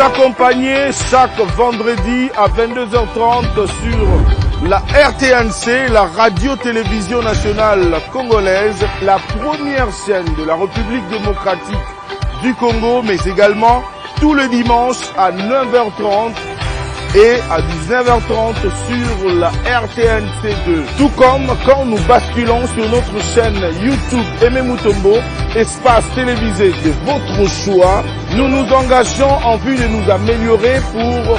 accompagner chaque vendredi à 22h30 sur la RTNC, la radio-télévision nationale congolaise, la première chaîne de la République démocratique du Congo, mais également tous les dimanches à 9h30 et à 19h30 sur la RTNC2. Tout comme quand nous basculons sur notre chaîne YouTube Aimé Mutombo, espace télévisé de votre choix, nous nous engageons en vue de nous améliorer pour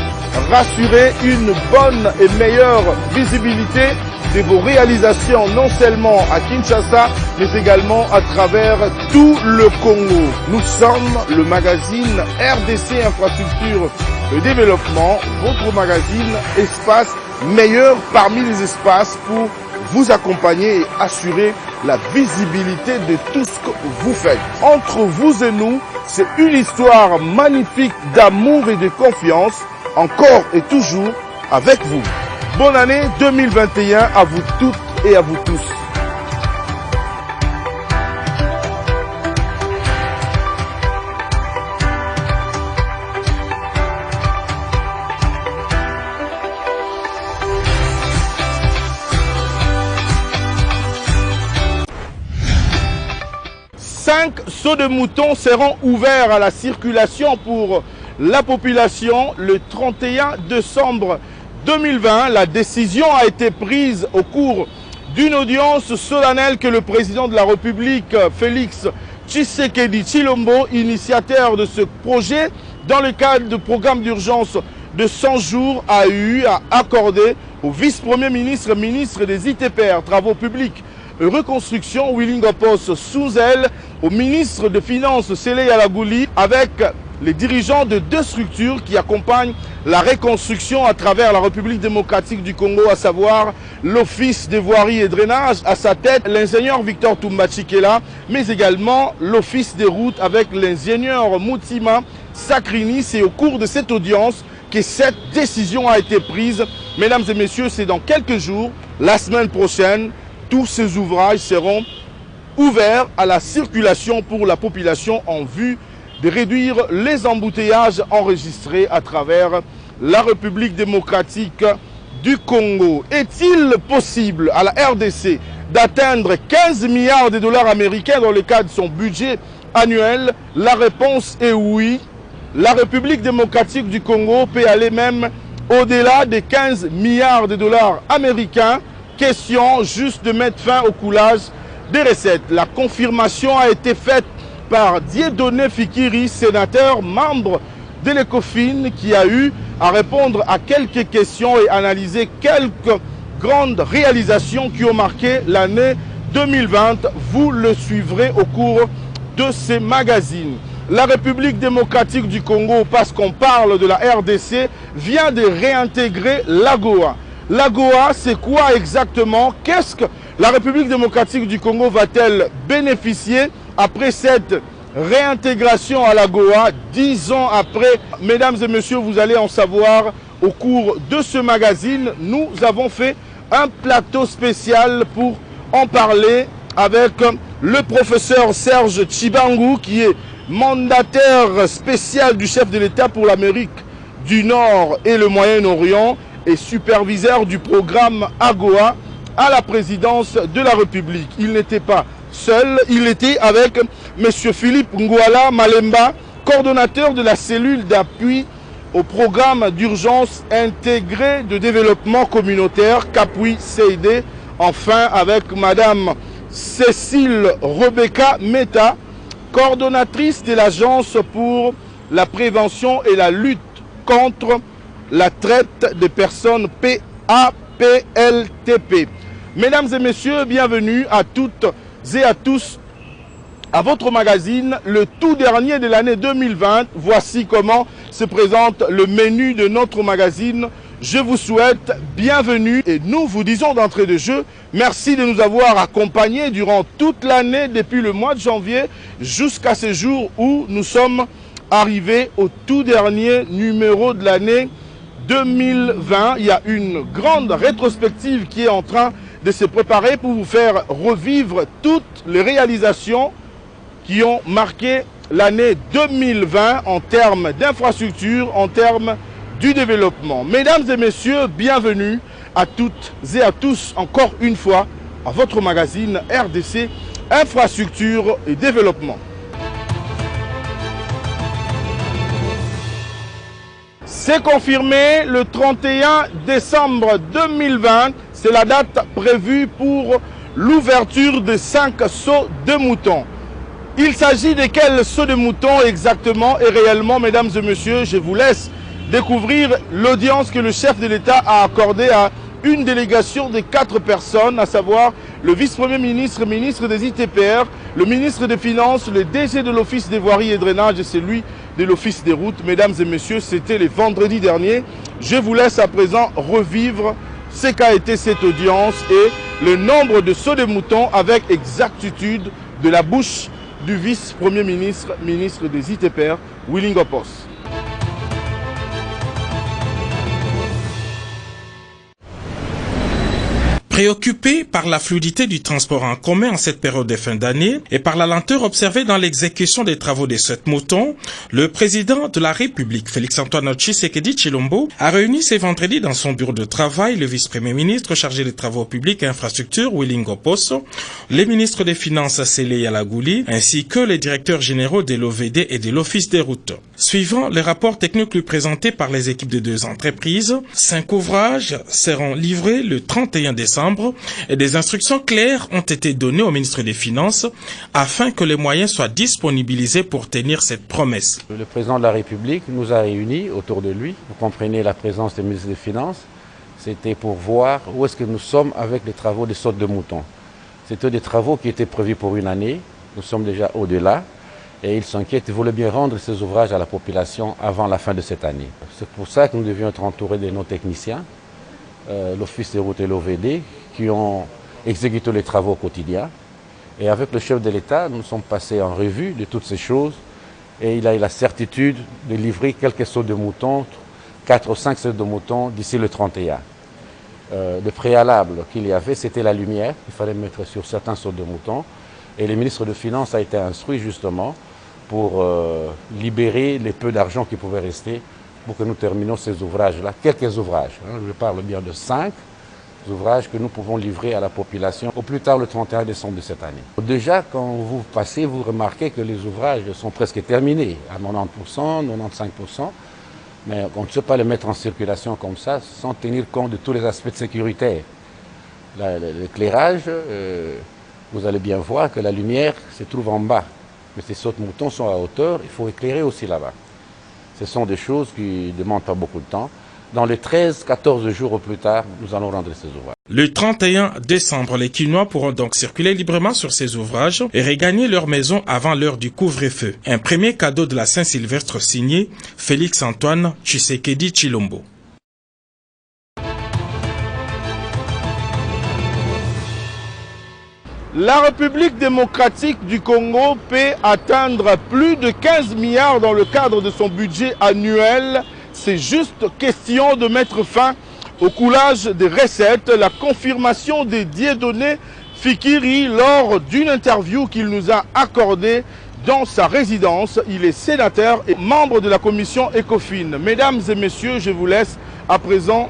rassurer une bonne et meilleure visibilité de vos réalisations, non seulement à Kinshasa, mais également à travers tout le Congo. Nous sommes le magazine RDC Infrastructure et Développement, votre magazine espace meilleur parmi les espaces pour vous accompagner et assurer la visibilité de tout ce que vous faites. Entre vous et nous, c'est une histoire magnifique d'amour et de confiance, encore et toujours avec vous. Bonne année 2021 à vous toutes et à vous tous. Cinq sauts de moutons seront ouverts à la circulation pour la population le 31 décembre 2020. La décision a été prise au cours d'une audience solennelle que le président de la République, Félix Tshisekedi Tshilombo, initiateur de ce projet, dans le cadre du programme d'urgence de 100 jours, a eu à accorder au vice-premier ministre, ministre des ITPR, Travaux publics et reconstruction, Willy Ngopos Souzel, au ministre des Finances, Sélé Yalagouli, avec les dirigeants de deux structures qui accompagnent la reconstruction à travers la République démocratique du Congo, à savoir l'Office des voiries et drainage, à sa tête l'ingénieur Victor Toumbachikela, mais également l'Office des routes avec l'ingénieur Moutima Sakrini. C'est au cours de cette audience que cette décision a été prise. Mesdames et messieurs, c'est dans quelques jours, la semaine prochaine, tous ces ouvrages seront ouverts à la circulation pour la population en vue de réduire les embouteillages enregistrés à travers la République démocratique du Congo. Est-il possible à la RDC d'atteindre 15 milliards de dollars américains dans le cadre de son budget annuel? La réponse est oui. La République démocratique du Congo peut aller même au-delà des 15 milliards de dollars américains. Question juste de mettre fin au coulage des recettes. La confirmation a été faite par Dieudonné Fikiri, sénateur, membre de l'ECOFIN, qui a eu à répondre à quelques questions et analyser quelques grandes réalisations qui ont marqué l'année 2020. Vous le suivrez au cours de ces magazines. La République démocratique du Congo, parce qu'on parle de la RDC, vient de réintégrer l'AGOA. L'AGOA, c'est quoi exactement? Qu'est-ce que la République démocratique du Congo va-t-elle bénéficier après cette réintégration à l'AGOA 10 ans après? Mesdames et messieurs, vous allez en savoir au cours de ce magazine. Nous avons fait un plateau spécial pour en parler avec le professeur Serge Tshibangou, qui est mandataire spécial du chef de l'État pour l'Amérique du Nord et le Moyen-Orient et superviseur du programme AGOA à la présidence de la République. Il n'était pas seul, il était avec M. Philippe Ngouala Malemba, coordonnateur de la cellule d'appui au programme d'urgence intégré de développement communautaire, CAPUI-CID. Enfin, avec Mme Cécile Rebecca Meta, coordonnatrice de l'Agence pour la prévention et la lutte contre la traite des personnes PAPLTP. Mesdames et messieurs, bienvenue à toutes et à tous à votre magazine, le tout dernier de l'année 2020. Voici comment se présente le menu de notre magazine. Je vous souhaite bienvenue et nous vous disons d'entrée de jeu, merci de nous avoir accompagnés durant toute l'année, depuis le mois de janvier jusqu'à ce jour où nous sommes arrivés au tout dernier numéro de l'année 2020. Il y a une grande rétrospective qui est en train de se préparer pour vous faire revivre toutes les réalisations qui ont marqué l'année 2020 en termes d'infrastructure, en termes du développement. Mesdames et messieurs, bienvenue à toutes et à tous encore une fois à votre magazine RDC Infrastructure et Développement. C'est confirmé le 31 décembre 2020, c'est la date prévue pour l'ouverture de 5 sauts de moutons. Il s'agit de quels sauts de moutons exactement et réellement, mesdames et messieurs, je vous laisse découvrir l'audience que le chef de l'État a accordée à une délégation de 4 personnes, à savoir le vice-premier ministre, ministre des ITPR, le ministre des Finances, le DG de l'Office des voiries et drainages et celui de l'Office des routes. Mesdames et messieurs, c'était le vendredi dernier. Je vous laisse à présent revivre ce qu'a été cette audience et le nombre de sauts de moutons avec exactitude de la bouche du vice-premier ministre, ministre des ITPR, Willing Opos. Préoccupé par la fluidité du transport en commun en cette période de fin d'année et par la lenteur observée dans l'exécution des travaux des 7 moutons, le président de la République, Félix-Antoine Tshisekedi Tshilombo, a réuni ce vendredi dans son bureau de travail le vice-premier ministre chargé des travaux publics et infrastructures, Willing Opos, les ministres des Finances, Sele Yalagouli, ainsi que les directeurs généraux de l'OVD et de l'Office des routes. Suivant les rapports techniques lui présentés par les équipes de 2 entreprises, 5 ouvrages seront livrés le 31 décembre et des instructions claires ont été données au ministre des Finances afin que les moyens soient disponibilisés pour tenir cette promesse. Le président de la République nous a réunis autour de lui. Vous comprenez la présence des ministres des Finances. C'était pour voir où est-ce que nous sommes avec les travaux des sautes de moutons. C'était des travaux qui étaient prévus pour une année. Nous sommes déjà au-delà. Et il s'inquiète, il voulait bien rendre ces ouvrages à la population avant la fin de cette année. C'est pour ça que nous devions être entourés de nos techniciens, l'Office des routes et l'OVD, qui ont exécuté les travaux au quotidien. Et avec le chef de l'État, nous sommes passés en revue de toutes ces choses. Et il a eu la certitude de livrer quelques sauts de moutons, 4 ou 5 sauts de moutons d'ici le 31. Le préalable qu'il y avait, c'était la lumière. Il fallait mettre sur certains sauts de moutons. Et le ministre de Finances a été instruit justement pour libérer les peu d'argent qui pouvait rester pour que nous terminions ces ouvrages-là. Quelques ouvrages, hein, je parle bien de 5 ouvrages que nous pouvons livrer à la population au plus tard le 31 décembre de cette année. Déjà, quand vous passez, vous remarquez que les ouvrages sont presque terminés, à 90%, 95%, mais on ne peut pas les mettre en circulation comme ça sans tenir compte de tous les aspects de sécurité. L'éclairage, vous allez bien voir que la lumière se trouve en bas, mais ces sauts de moutons sont à hauteur, il faut éclairer aussi là-bas. Ce sont des choses qui ne demandent pas beaucoup de temps. Dans les 13-14 jours au plus tard, nous allons rendre ces ouvrages. Le 31 décembre, les Quinois pourront donc circuler librement sur ces ouvrages et regagner leur maison avant l'heure du couvre-feu. Un premier cadeau de la Saint-Sylvestre signé Félix-Antoine Tshisekedi Tshilombo. La République démocratique du Congo peut atteindre plus de 15 milliards dans le cadre de son budget annuel. C'est juste question de mettre fin au coulage des recettes. La confirmation de Dieudonné Fikiri lors d'une interview qu'il nous a accordée dans sa résidence. Il est sénateur et membre de la commission ECOFIN. Mesdames et messieurs, je vous laisse à présent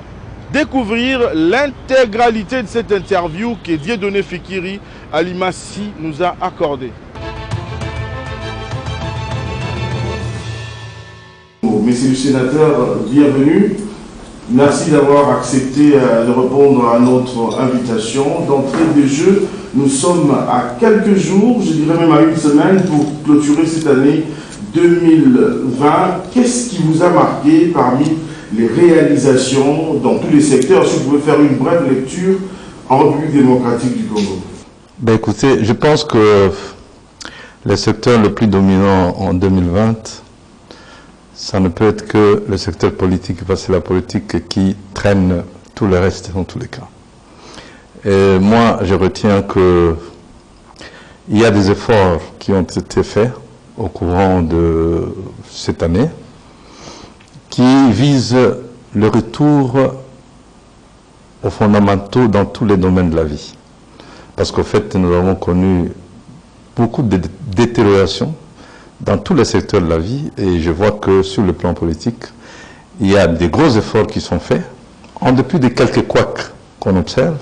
découvrir l'intégralité de cette interview que Dieudonné Fikiri Alimassi nous a accordée. Messieurs les sénateurs, bienvenue. Merci d'avoir accepté de répondre à notre invitation. D'entrée de jeu, nous sommes à quelques jours, je dirais même à une semaine, pour clôturer cette année 2020. Qu'est-ce qui vous a marqué parmi les réalisations dans tous les secteurs? Si vous pouvez faire une brève lecture en République démocratique du Congo. Ben écoutez, je pense que le secteur le plus dominant en 2020, ça ne peut être que le secteur politique, parce que c'est la politique qui traîne tout le reste dans tous les cas. Et moi, je retiens que il y a des efforts qui ont été faits au courant de cette année qui visent le retour aux fondamentaux dans tous les domaines de la vie. Parce qu'au fait, nous avons connu beaucoup de détérioration dans tous les secteurs de la vie, et je vois que sur le plan politique, il y a des gros efforts qui sont faits, en dépit de quelques couacs qu'on observe,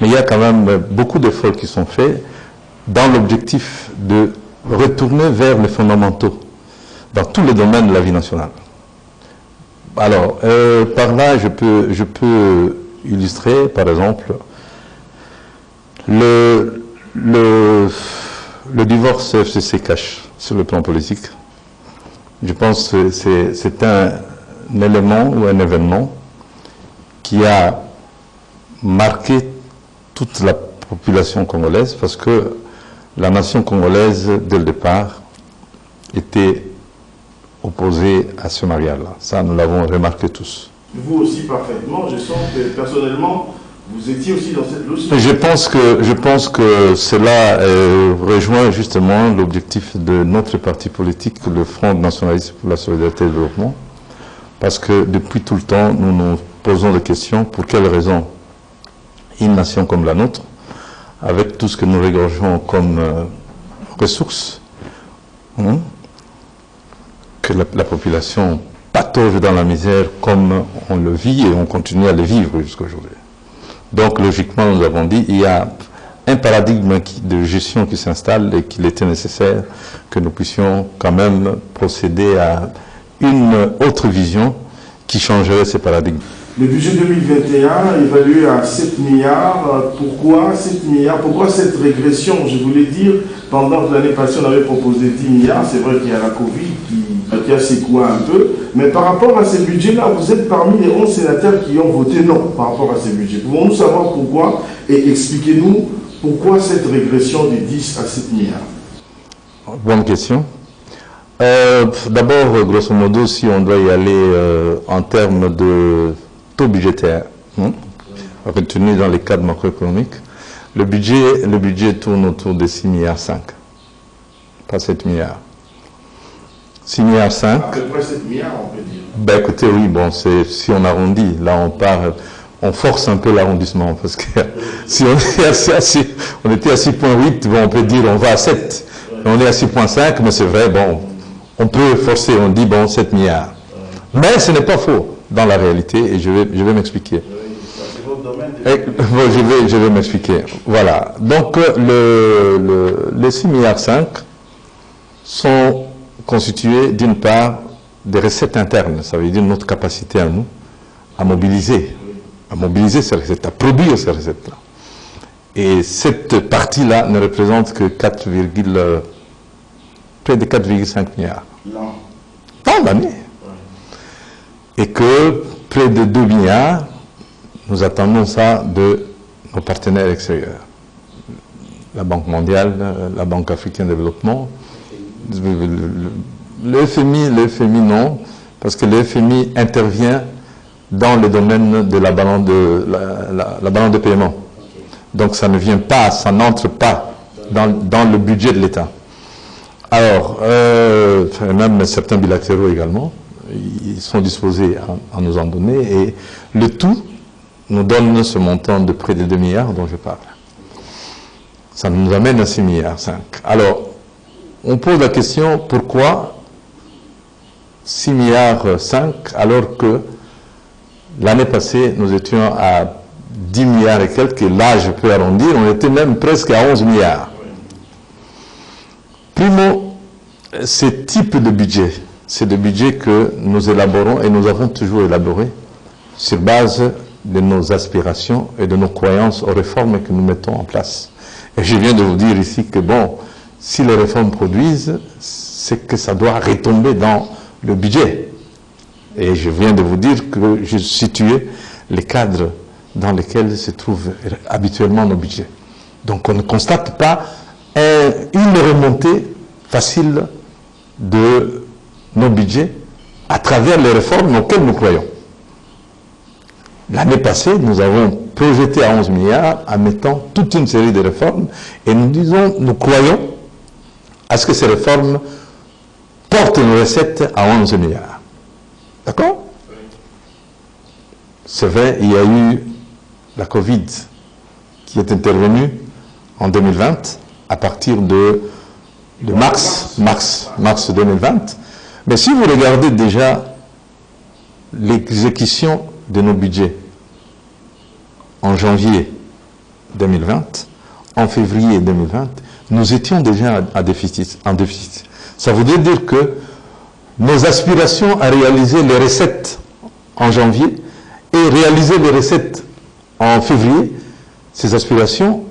mais il y a quand même beaucoup d'efforts qui sont faits dans l'objectif de retourner vers les fondamentaux dans tous les domaines de la vie nationale. Alors, par là, je peux illustrer, par exemple, le divorce FCC-Cash sur le plan politique. Je pense que c'est un élément ou un événement qui a marqué toute la population congolaise, parce que la nation congolaise, dès le départ, était opposée à ce mariage-là. Ça, nous l'avons remarqué tous. Vous aussi parfaitement, je sens que personnellement, vous étiez aussi dans cette logique. Je pense que cela rejoint justement l'objectif de notre parti politique, le Front nationaliste pour la solidarité et le développement, parce que depuis tout le temps, nous nous posons des questions, pour quelles raisons une nation comme la nôtre, avec tout ce que nous regorgeons comme ressources, que la population patauge dans la misère comme on le vit et on continue à le vivre jusqu'à aujourd'hui. Donc logiquement, nous avons dit, il y a un paradigme de gestion qui s'installe et qu'il était nécessaire que nous puissions quand même procéder à une autre vision qui changerait ces paradigmes. Le budget 2021 évalué à 7 milliards. Pourquoi 7 milliards? Pourquoi cette régression? Je voulais dire, pendant que l'année passée, on avait proposé 10 milliards. C'est vrai qu'il y a la Covid qui a secoué un peu. Mais par rapport à ces budgets-là, vous êtes parmi les 11 sénateurs qui ont voté non par rapport à ces budgets. Pouvons-nous savoir pourquoi? Et expliquez-nous pourquoi cette régression de 10 à 7 milliards? Bonne question. D'abord, grosso modo, si on doit y aller en termes de taux budgétaire, retenu dans les cadres macroéconomiques, le budget tourne autour de 6,5 milliards, pas 7 milliards. 6,5 milliards. À peu près 7 milliards, on peut dire. Ben écoutez, oui, bon, si on arrondit, là on force un peu l'arrondissement, parce que si on était à 6,8, bon, on peut dire on va à 7. On est à 6,5, mais c'est vrai, bon, on peut forcer, on dit bon, 7 milliards. Mais ce n'est pas faux dans la réalité, et je vais m'expliquer. C'est votre domaine. Je vais m'expliquer. Voilà. Donc, les 6,5 milliards sont constitués d'une part des recettes internes, ça veut dire notre capacité à nous à mobiliser ces recettes, à produire ces recettes-là. Et cette partie-là ne représente que près de 4,5 milliards. Dans l'année. Et que près de 2 milliards, nous attendons ça de nos partenaires extérieurs. La Banque mondiale, la Banque africaine de développement, le FMI non, parce que le FMI intervient dans le domaine de la balance de paiement. Donc ça ne vient pas, ça n'entre pas dans le budget de l'État. Alors, même certains bilatéraux également, ils sont disposés à nous en donner, et le tout nous donne ce montant de près de 2 milliards dont je parle. Ça nous amène à 6,5 milliards. Alors, on pose la question, pourquoi 6,5 milliards alors que l'année passée, nous étions à 10 milliards et quelques, et là, je peux arrondir, on était même presque à 11 milliards. Primo, ce type de budget, c'est des budgets que nous élaborons et nous avons toujours élaboré sur base de nos aspirations et de nos croyances aux réformes que nous mettons en place. Et je viens de vous dire ici que bon, si les réformes produisent, c'est que ça doit retomber dans le budget. Et je viens de vous dire que je situais les cadres dans lesquels se trouvent habituellement nos budgets. Donc on ne constate pas une remontée facile de nos budgets à travers les réformes auxquelles nous croyons. L'année passée, nous avons projeté à 11 milliards en mettant toute une série de réformes et nous croyons à ce que ces réformes portent nos recettes à 11 milliards. D'accord? C'est vrai, il y a eu la Covid qui est intervenue en 2020 à partir de de mars 2020. Mais si vous regardez déjà l'exécution de nos budgets en janvier 2020, en février 2020, nous étions déjà en déficit. Ça voudrait dire que nos aspirations à réaliser les recettes en janvier et réaliser les recettes en février, ces aspirations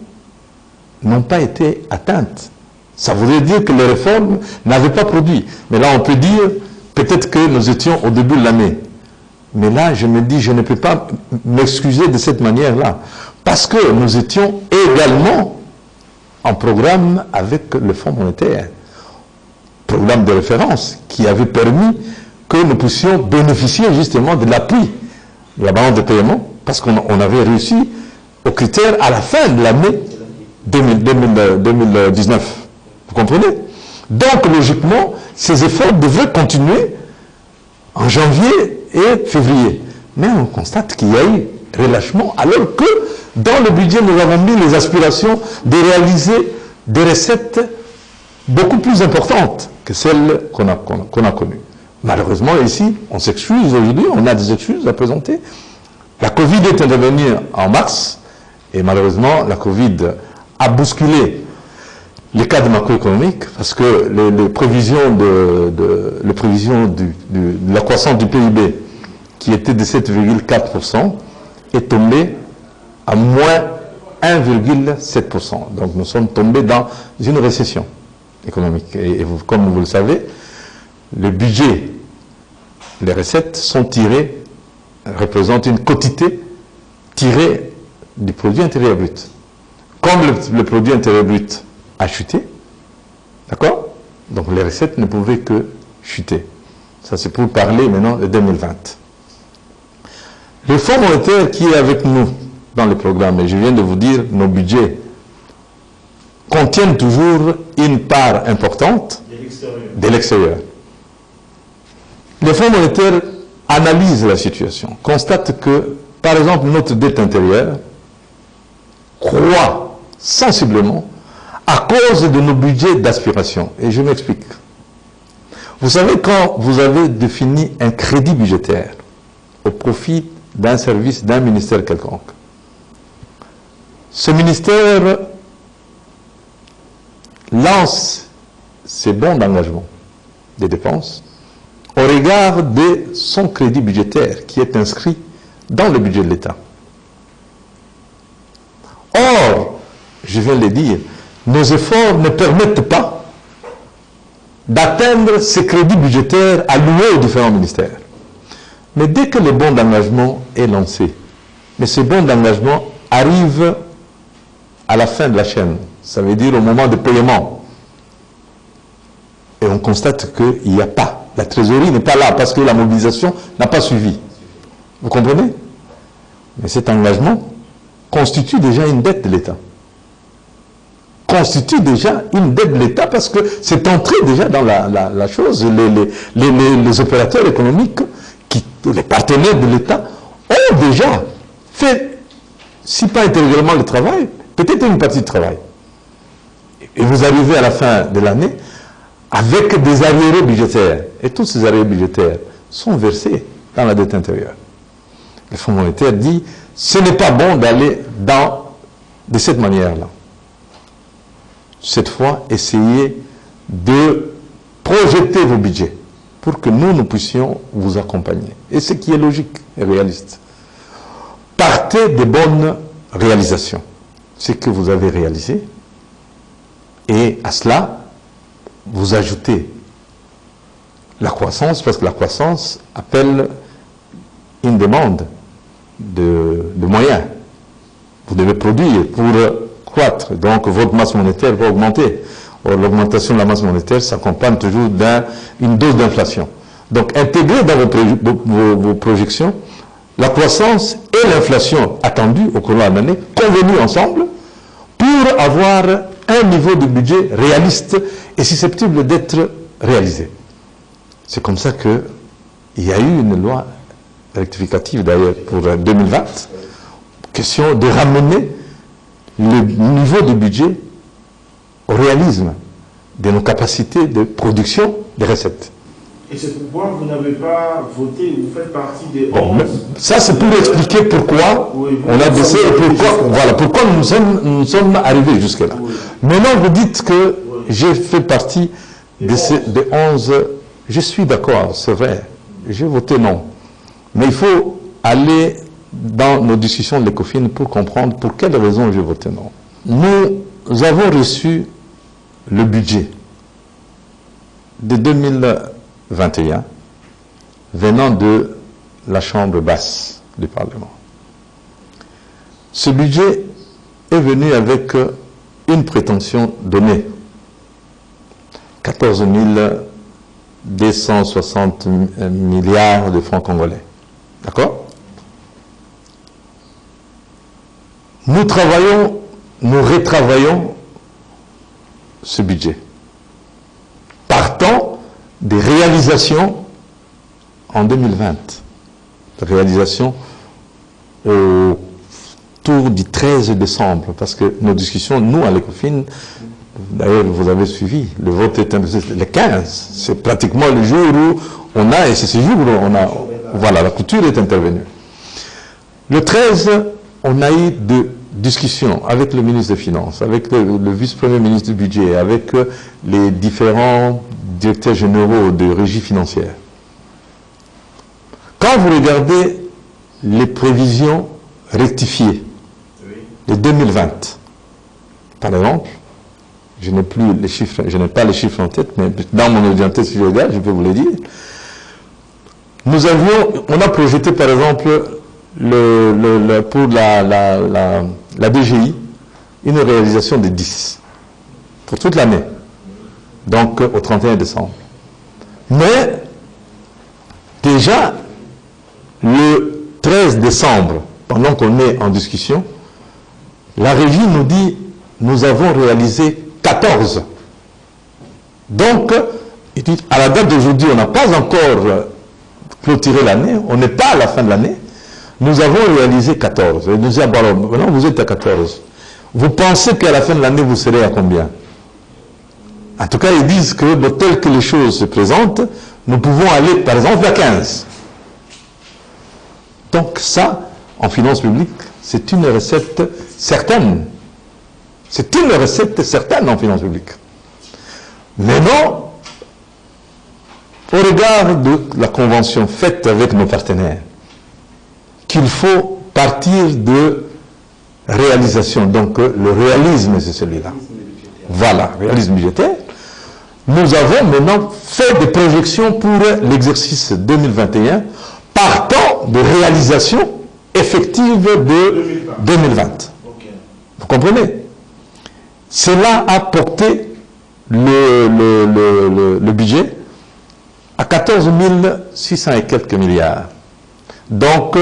n'ont pas été atteintes. Ça voudrait dire que les réformes n'avaient pas produit. Mais là, on peut dire, peut-être que nous étions au début de l'année. Mais là, je me dis, je ne peux pas m'excuser de cette manière-là. Parce que nous étions également en programme avec le Fonds monétaire. Programme de référence qui avait permis que nous puissions bénéficier justement de l'appui de la balance de paiement, parce qu'on avait réussi aux critères à la fin de l'année 2019. Vous comprenez? Donc, logiquement, ces efforts devraient continuer en janvier et février. Mais on constate qu'il y a eu relâchement, alors que dans le budget, nous avons mis les aspirations de réaliser des recettes beaucoup plus importantes que celles qu'on a connues. Malheureusement, ici, on s'excuse aujourd'hui, on a des excuses à présenter. La Covid est intervenue en mars, et malheureusement, la Covid a bousculé les cadres macroéconomiques, parce que les prévisions de la croissance du PIB, qui était de 7,4%, est tombée à moins 1,7%. Donc nous sommes tombés dans une récession économique. Et comme vous le savez, le budget, les recettes sont tirées, représentent une quotité tirée du produit intérieur brut. Comme le produit intérieur brut a chuté, d'accord? Donc les recettes ne pouvaient que chuter. Ça c'est pour parler maintenant de 2020. Le Fonds monétaire qui est avec nous dans le programme, et je viens de vous dire, nos budgets contiennent toujours une part importante de l'extérieur. Le Fonds monétaire analyse la situation, constate que, par exemple, notre dette intérieure croît sensiblement à cause de nos budgets d'aspiration. Et je m'explique. Vous savez, quand vous avez défini un crédit budgétaire au profit d'un service, d'un ministère quelconque, ce ministère lance ses bons d'engagement des dépenses au regard de son crédit budgétaire qui est inscrit dans le budget de l'État. Or, je viens de le dire, nos efforts ne permettent pas d'atteindre ces crédits budgétaires alloués aux différents ministères. Mais dès que le bon d'engagement est lancé, mais ce bon d'engagement arrive à la fin de la chaîne, ça veut dire au moment de paiement, et on constate qu'il n'y a pas, la trésorerie n'est pas là parce que la mobilisation n'a pas suivi. Vous comprenez? Mais cet engagement constitue déjà une dette de l'État. Constitue déjà une dette de l'État parce que c'est entré déjà dans la chose. Les opérateurs économiques, les partenaires de l'État, ont déjà fait, si pas intégralement le travail, peut-être une partie du travail. Et vous arrivez à la fin de l'année avec des arriérés budgétaires. Et tous ces arriérés budgétaires sont versés dans la dette intérieure. Le Fonds monétaire dit, ce n'est pas bon d'aller de cette manière-là. Cette fois, essayez de projeter vos budgets pour que nous puissions vous accompagner. Et ce qui est logique et réaliste. Partez de bonnes réalisations. Ce que vous avez réalisé, et à cela, vous ajoutez la croissance, parce que la croissance appelle une demande de moyens. Vous devez produire pour croître, donc votre masse monétaire va augmenter. Or, l'augmentation de la masse monétaire s'accompagne toujours d'une dose d'inflation. Donc, intégrez dans vos projections la croissance et l'inflation attendue au cours de l'année, convenues ensemble, pour avoir un niveau de budget réaliste et susceptible d'être réalisé. C'est comme ça qu'il y a eu une loi rectificative d'ailleurs pour 2020, question de ramener le niveau de budget au réalisme. de nos capacités de production des recettes. Et c'est pourquoi vous n'avez pas voté, vous faites partie des 11. Bon, ça, c'est pour expliquer pourquoi on a baissé et pourquoi nous sommes arrivés jusque-là. Oui. Maintenant, vous dites que j'ai fait partie des 11. Je suis d'accord, c'est vrai. J'ai voté non. Mais il faut aller dans nos discussions de l'ECOFIN pour comprendre pour quelles raisons j'ai voté non. Nous avons reçu le budget de 2021 venant de la Chambre basse du Parlement. Ce budget est venu avec une prétention donnée. 14 260 milliards de francs congolais. D'accord? Nous retravaillons ce budget. Partant des réalisations en 2020. Réalisations autour du 13 décembre. Parce que nos discussions, nous, à l'ECOFIN, d'ailleurs, vous avez suivi, le vote est le 15. C'est pratiquement le jour où on a, et c'est ce jour où on a, voilà, la couture est intervenue. Le 13, on a eu de discussions avec le ministre des Finances, avec le vice-premier ministre du Budget, avec les différents directeurs généraux de régie financière. Quand vous regardez les prévisions rectifiées de 2020, par exemple, je n'ai plus les chiffres, je n'ai pas les chiffres en tête, mais dans mon orienté, si je regarde, je peux vous le dire. On a projeté par exemple pour la DGI une réalisation de 10 pour toute l'année, donc au 31 décembre. Mais déjà le 13 décembre, pendant qu'on est en discussion, la régie nous dit nous avons réalisé 14. Donc, à la date d'aujourd'hui, on n'a pas encore clôturé l'année, on n'est pas à la fin de l'année, nous avons réalisé 14. Et nous disons, bon, alors, maintenant vous êtes à 14. Vous pensez qu'à la fin de l'année, vous serez à combien? En tout cas, ils disent que, bon, tel que les choses se présentent, nous pouvons aller, par exemple, à 15. Donc ça, en finance publique, c'est une recette certaine. C'est une recette certaine en finance publique. Mais non, au regard de la convention faite avec nos partenaires, qu'il faut partir de réalisation. Donc le réalisme, c'est celui-là. Voilà, réalisme budgétaire. Nous avons maintenant fait des projections pour l'exercice 2021 partant de réalisation effective de 2020. Vous comprenez? Cela a porté le budget à 14 600 et quelques milliards. Donc,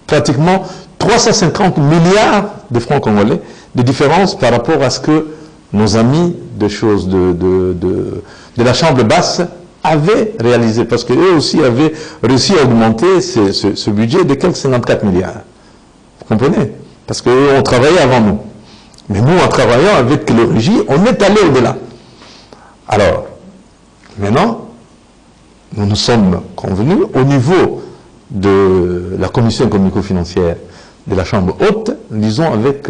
pratiquement 350 milliards de francs congolais de différence par rapport à ce que nos amis de la Chambre basse avaient réalisé. Parce qu'eux aussi avaient réussi à augmenter ce budget de quelques 54 milliards. Vous comprenez? Parce qu'eux ont travaillé avant nous. Mais nous, en travaillant avec le régie, on est allé au-delà. Alors, maintenant, nous nous sommes convenus au niveau de la commission économico-financière de la Chambre haute, disons avec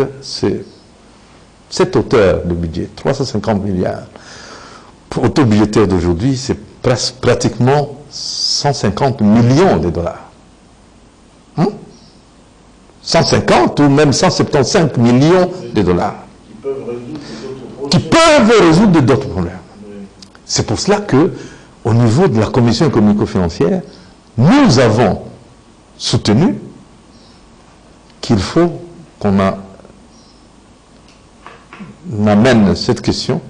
cette hauteur de budget, 350 milliards. Pour le taux budgétaire d'aujourd'hui, c'est pratiquement 150 millions de dollars. 150 ou même 175 millions de dollars. Qui peuvent résoudre d'autres problèmes. C'est pour cela que, au niveau de la commission économico-financière, nous avons soutenu qu'il faut qu'on amène cette question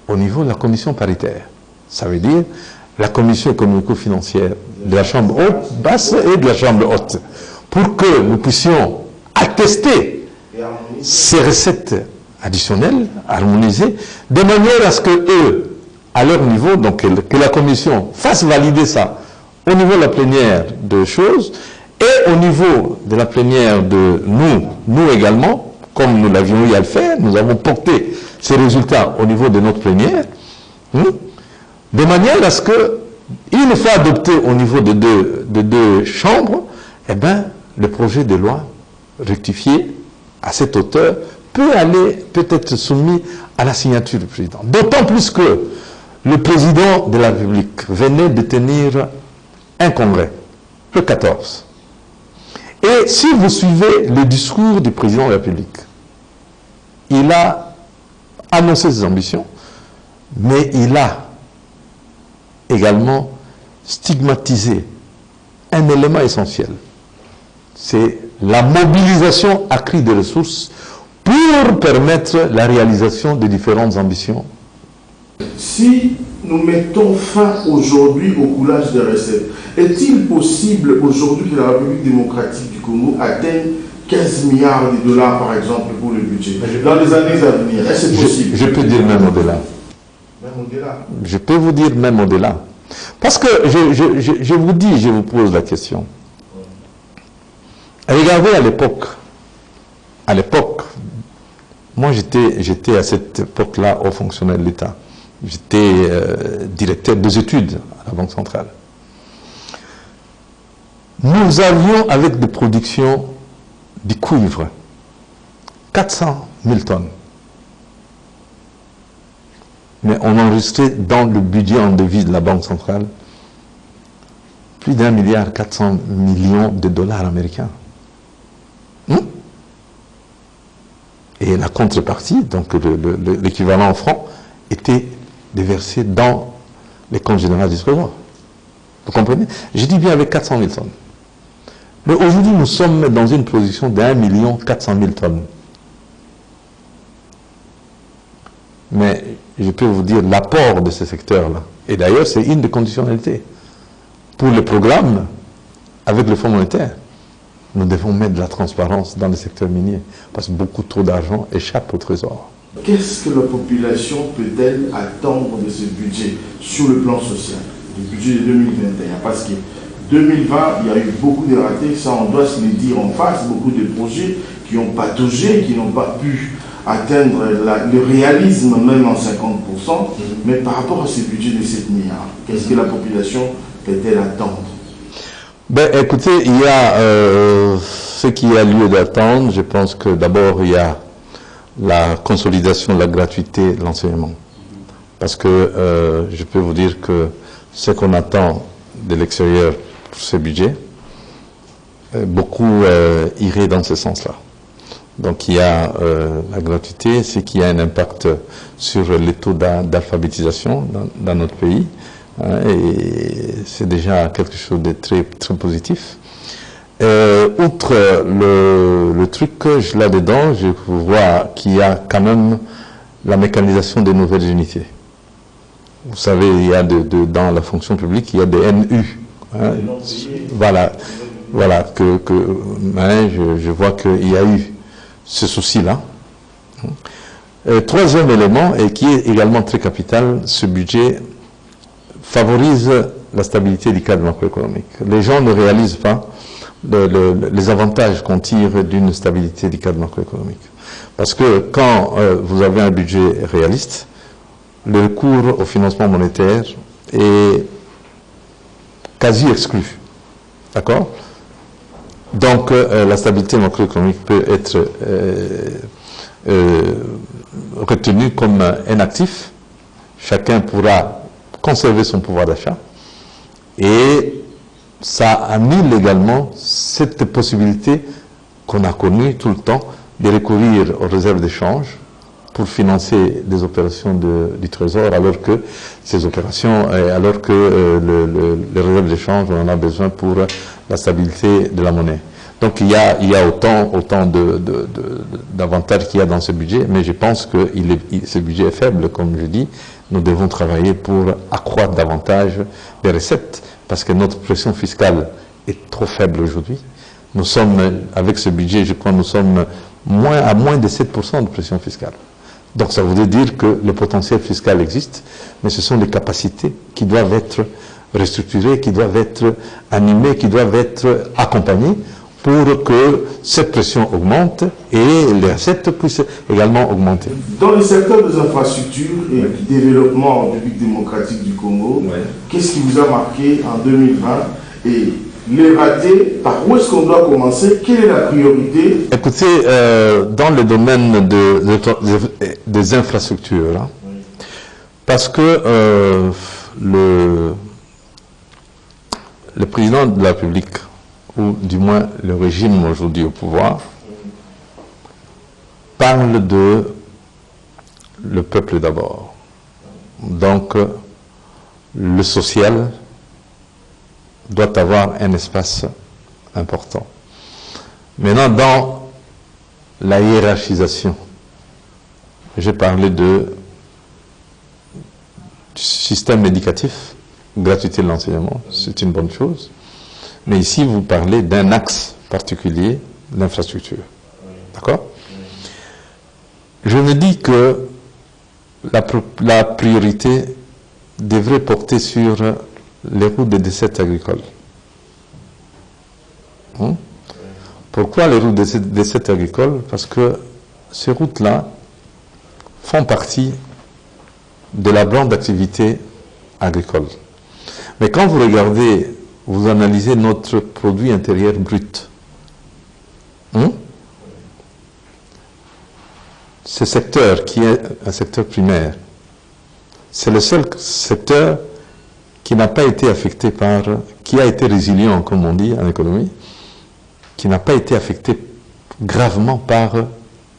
au niveau de la commission paritaire. Ça veut dire la commission économico-financière de la Chambre haute, basse et de la Chambre haute, pour que nous puissions attester ces recettes additionnelles, harmonisées, de manière à ce que eux, à leur niveau, donc que la commission fasse valider ça au niveau de la plénière de choses et au niveau de la plénière de nous également, comme nous l'avions eu à le faire, nous avons porté ces résultats au niveau de notre plénière De manière à ce que, une fois adopté au niveau de deux chambres, eh ben, le projet de loi rectifié à cette hauteur peut être soumis à la signature du président. D'autant plus que le président de la République venait de tenir un congrès, le 14. Et si vous suivez le discours du président de la République, il a annoncé ses ambitions, mais il a également stigmatisé un élément essentiel. C'est la mobilisation accrue des ressources pour permettre la réalisation des différentes ambitions. Si nous mettons fin aujourd'hui au coulage des recettes, est-il possible aujourd'hui que la République démocratique du Congo atteigne 15 milliards de dollars par exemple pour le budget dans les années à venir? Est-ce possible? Je peux dire même au-delà. Même au-delà? Je peux vous dire même au-delà. Parce que je vous dis, je vous pose la question. Regardez à l'époque, moi j'étais à cette époque-là haut fonctionnaire de l'État. J'étais directeur des études à la Banque centrale. Nous avions avec des productions du cuivre 400 000 tonnes. Mais on enregistrait dans le budget en devise de la Banque centrale plus d'1,4 milliard de dollars américains. Et la contrepartie, donc l'équivalent en francs, était déversé dans les comptes généraux du Trésor. Vous comprenez? J'ai dit bien avec 400 000 tonnes. Mais aujourd'hui, nous sommes dans une production d'1,4 million de tonnes. Mais je peux vous dire l'apport de ce secteur-là. Et d'ailleurs, c'est une des conditionnalités. Pour le programme, avec le Fonds monétaire, nous devons mettre de la transparence dans le secteur minier, parce que beaucoup trop d'argent échappe au Trésor. Qu'est-ce que la population peut-elle attendre de ce budget sur le plan social, du budget de 2021? Parce que 2020, il y a eu beaucoup de ratés, ça on doit se le dire en face, beaucoup de projets qui ont pataugé, qui n'ont pas pu atteindre le réalisme même en 50%, mais par rapport à ce budget de 7 milliards, qu'est-ce que la population peut-elle attendre? Ben, écoutez, il y a ce qui a lieu d'attendre. Je pense que d'abord, il y a la consolidation de la gratuité de l'enseignement. Parce que je peux vous dire que ce qu'on attend de l'extérieur pour ce budget, beaucoup irait dans ce sens-là. Donc il y a la gratuité, c'est qu'il y a un impact sur les taux d'alphabétisation dans notre pays. Et c'est déjà quelque chose de très, très positif. Outre le truc, là-dedans, je vois qu'il y a quand même la mécanisation des nouvelles unités. Vous savez, il y a dans la fonction publique, il y a des NU. Voilà, je vois qu'il y a eu ce souci-là. Troisième élément, et qui est également très capital, ce budget favorise la stabilité du cadre macroéconomique. Les gens ne réalisent pas les avantages qu'on tire d'une stabilité du cadre macroéconomique. Parce que quand vous avez un budget réaliste, le recours au financement monétaire est quasi exclu. D'accord? Donc la stabilité macroéconomique peut être retenue comme un actif. Chacun pourra conserver son pouvoir d'achat, et ça annule également cette possibilité qu'on a connue tout le temps de recourir aux réserves d'échange pour financer des opérations du Trésor, alors que ces opérations, alors que les réserves d'échange, on en a besoin pour la stabilité de la monnaie. Donc il y a autant d'avantages qu'il y a dans ce budget, mais je pense que ce budget est faible, comme je dis. Nous devons travailler pour accroître davantage les recettes, parce que notre pression fiscale est trop faible aujourd'hui. Nous sommes, avec ce budget, je crois, nous sommes à moins de 7% de pression fiscale. Donc ça voudrait dire que le potentiel fiscal existe, mais ce sont les capacités qui doivent être restructurées, qui doivent être animées, qui doivent être accompagnées pour que cette pression augmente et les recettes puissent également augmenter. Dans le secteur des infrastructures et du développement en République démocratique du Congo, qu'est-ce qui vous a marqué en 2020 et les ratés, par où est-ce qu'on doit commencer? Quelle est la priorité? Écoutez, dans le domaine des infrastructures, hein, parce que le président de la République, ou du moins le régime aujourd'hui au pouvoir, parle de le peuple d'abord. Donc, le social doit avoir un espace important. Maintenant, dans la hiérarchisation, j'ai parlé du système éducatif, gratuité de l'enseignement, c'est une bonne chose. Mais ici, vous parlez d'un axe particulier, l'infrastructure. D'accord? Je me dis que la priorité devrait porter sur les routes de desserte agricole. Pourquoi les routes de desserte agricole? Parce que ces routes-là font partie de la branche d'activité agricole. Mais quand vous regardez, vous analysez notre produit intérieur brut, ce secteur qui est un secteur primaire, c'est le seul secteur qui n'a pas été affecté qui a été résilient, comme on dit en économie, qui n'a pas été affecté gravement par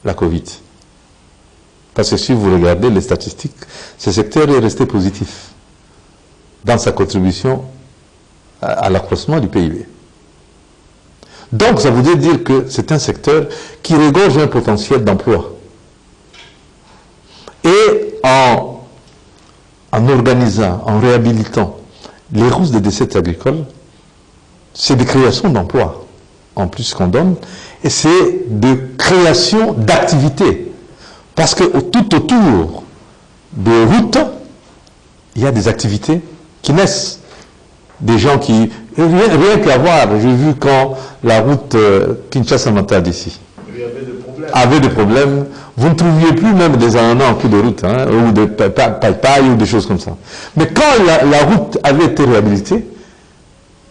la Covid. Parce que si vous regardez les statistiques, ce secteur est resté positif dans sa contribution à l'accroissement du PIB. Donc, ça voudrait dire que c'est un secteur qui regorge un potentiel d'emploi. Et en organisant, en réhabilitant les routes de desserte agricole, c'est des créations d'emplois, en plus qu'on donne, et c'est de création d'activités. Parce que tout autour des routes, il y a des activités qui naissent. Des gens qui... Rien qu'à voir, j'ai vu quand la route Kinshasa-Matadi ici avait des problèmes, vous ne trouviez plus même des ananas en cours de route, hein, ou des paille ou des choses comme ça. Mais quand la route avait été réhabilitée,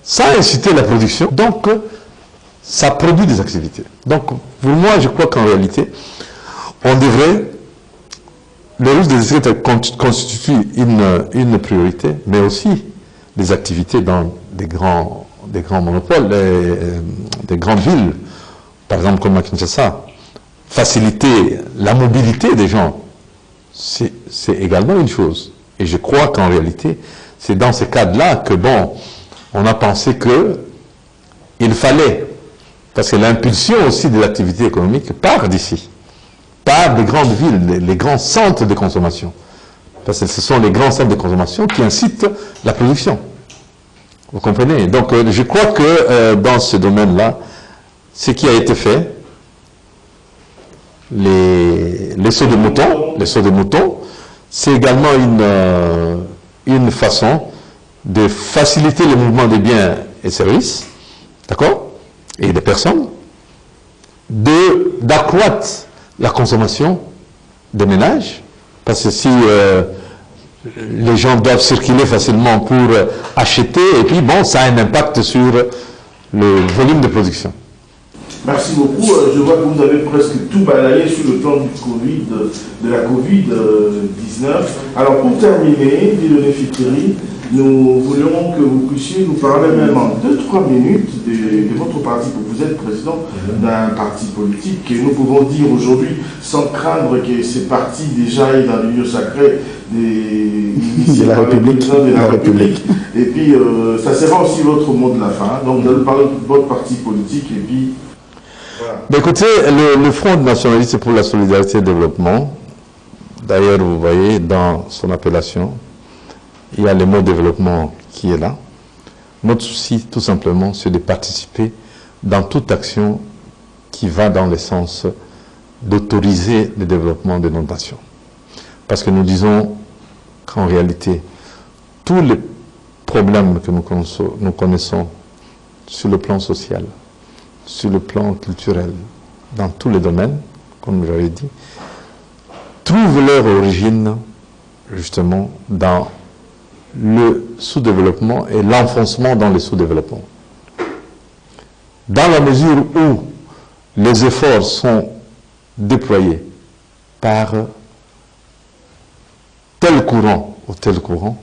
ça a incité la production, donc ça produit des activités. Donc pour moi, je crois qu'en réalité, on devrait... Les routes de desserte constituent une priorité, mais aussi des activités dans des grands monopoles, des grandes villes, par exemple comme à Kinshasa. Faciliter la mobilité des gens, c'est également une chose. Et je crois qu'en réalité, c'est dans ces cadres-là que, bon, on a pensé qu'il fallait, parce que l'impulsion aussi de l'activité économique part d'ici, part des grandes villes, les grands centres de consommation. Parce que ce sont les grands centres de consommation qui incitent la production. Vous comprenez? Donc, je crois que dans ce domaine-là, ce qui a été fait, les sauts de moutons, c'est également une façon de faciliter le mouvement des biens et services, d'accord, et des personnes, d'accroître la consommation des ménages, parce que si les gens doivent circuler facilement pour acheter, et puis bon, ça a un impact sur le volume de production. Merci beaucoup. Je vois que vous avez presque tout balayé sur le plan de la Covid-19. Alors pour terminer, Dieudonné Fitiri, nous voulions que vous puissiez nous parler même en 2-3 minutes de votre parti, pour vous êtes président d'un parti politique, et nous pouvons dire aujourd'hui, sans craindre que ces partis déjà aient dans l'union sacrée de la République. Et puis, ça sera aussi votre mot de la fin. Donc, vous allez parler de votre parti politique, et puis... Voilà. Ben écoutez, le Front nationaliste pour la solidarité et le développement, d'ailleurs, vous voyez, dans son appellation, il y a le mot développement qui est là. Notre souci, tout simplement, c'est de participer dans toute action qui va dans le sens d'autoriser le développement de nos nations. Parce que nous disons qu'en réalité, tous les problèmes que nous connaissons sur le plan social, sur le plan culturel, dans tous les domaines, comme j'avais dit, trouvent leur origine justement dans le sous-développement et l'enfoncement dans le sous-développement. Dans la mesure où les efforts sont déployés par tel courant ou tel courant,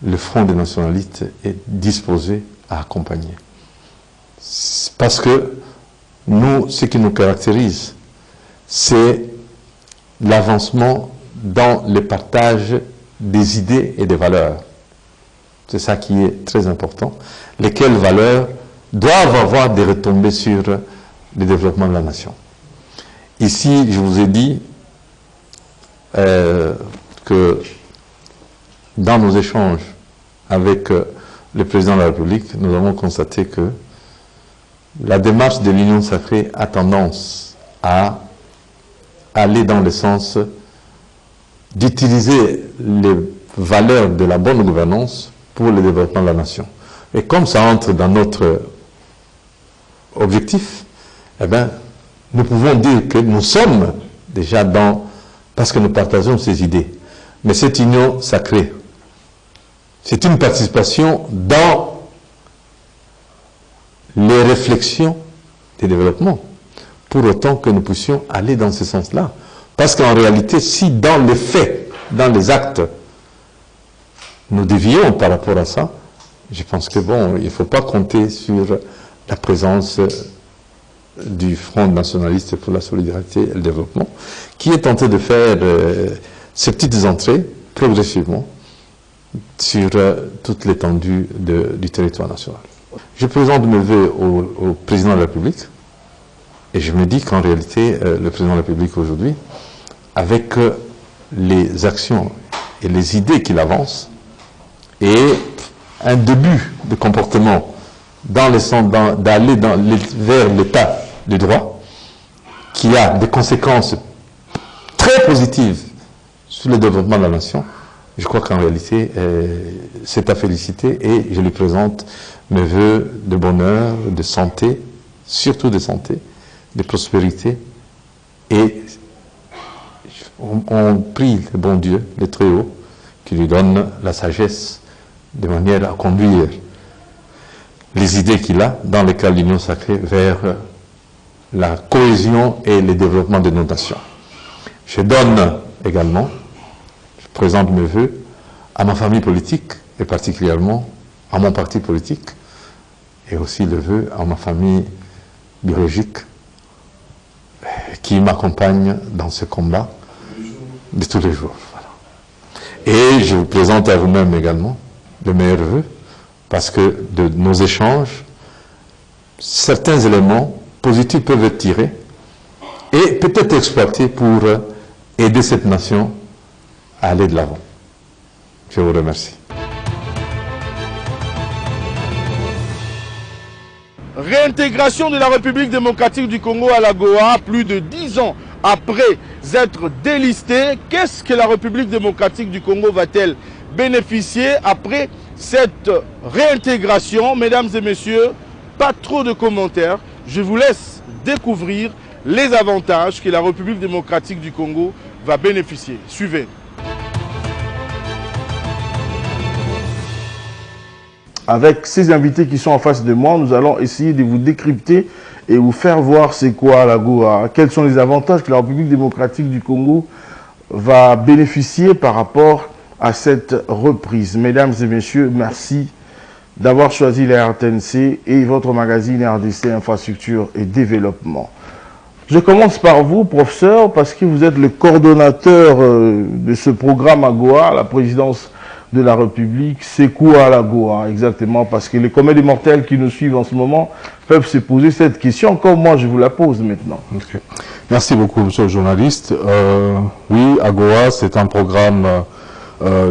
le Front des nationalistes est disposé à accompagner. Parce que nous, ce qui nous caractérise, c'est l'avancement dans le partage des idées et des valeurs. C'est ça qui est très important. Lesquelles valeurs doivent avoir des retombées sur le développement de la nation. Ici, je vous ai dit que dans nos échanges avec le président de la République, nous avons constaté que la démarche de l'Union sacrée a tendance à aller dans le sens d'utiliser les valeurs de la bonne gouvernance pour le développement de la nation. Et comme ça entre dans notre objectif, eh bien, nous pouvons dire que nous sommes déjà dans, parce que nous partageons ces idées. Mais cette union sacrée, c'est une participation dans les réflexions des développements, pour autant que nous puissions aller dans ce sens-là. Parce qu'en réalité, si dans les faits, dans les actes, nous dévions par rapport à ça, je pense que bon, il ne faut pas compter sur la présence du Front nationaliste pour la solidarité et le développement, qui est tenté de faire ces petites entrées progressivement sur toute l'étendue du territoire national. Je présente mes vœux au président de la République et je me dis qu'en réalité, le président de la République aujourd'hui, avec les actions et les idées qu'il avance et un début de comportement dans le sens d'aller vers l'état de droit qui a des conséquences très positives sur le développement de la nation, je crois qu'en réalité, c'est à féliciter et je lui présente mes vœux de bonheur, de santé, surtout de santé, de prospérité. Et on prie le bon Dieu, le Très-Haut, qui lui donne la sagesse de manière à conduire les idées qu'il a dans le cadre de l'Union sacrée vers la cohésion et le développement de nos nations. Je donne également, je présente mes vœux à ma famille politique et particulièrement à mon parti politique et aussi le vœu à ma famille biologique qui m'accompagne dans ce combat de tous les jours. Voilà. Et je vous présente à vous-même également le meilleur vœu parce que de nos échanges, certains éléments positifs peuvent être tirés et peut-être exploités pour aider cette nation à aller de l'avant. Je vous remercie. Réintégration de la République démocratique du Congo à l'AGOA, plus de 10 ans après être délistée. Qu'est-ce que la République démocratique du Congo va-t-elle bénéficier après cette réintégration? Mesdames et messieurs, pas trop de commentaires. Je vous laisse découvrir les avantages que la République démocratique du Congo va bénéficier. Suivez. Avec ces invités qui sont en face de moi, nous allons essayer de vous décrypter et vous faire voir c'est quoi l'AGOA, quels sont les avantages que la République démocratique du Congo va bénéficier par rapport à cette reprise. Mesdames et messieurs, merci d'avoir choisi la RTNC et votre magazine RDC Infrastructure et Développement. Je commence par vous, professeur, parce que vous êtes le coordonnateur de ce programme AGOA, la présidence de la République. C'est quoi l'AGOA exactement? Parce que les comètes mortels qui nous suivent en ce moment peuvent se poser cette question, comme moi je vous la pose maintenant. Okay. Merci beaucoup, monsieur le journaliste. Oui, AGOA, c'est un programme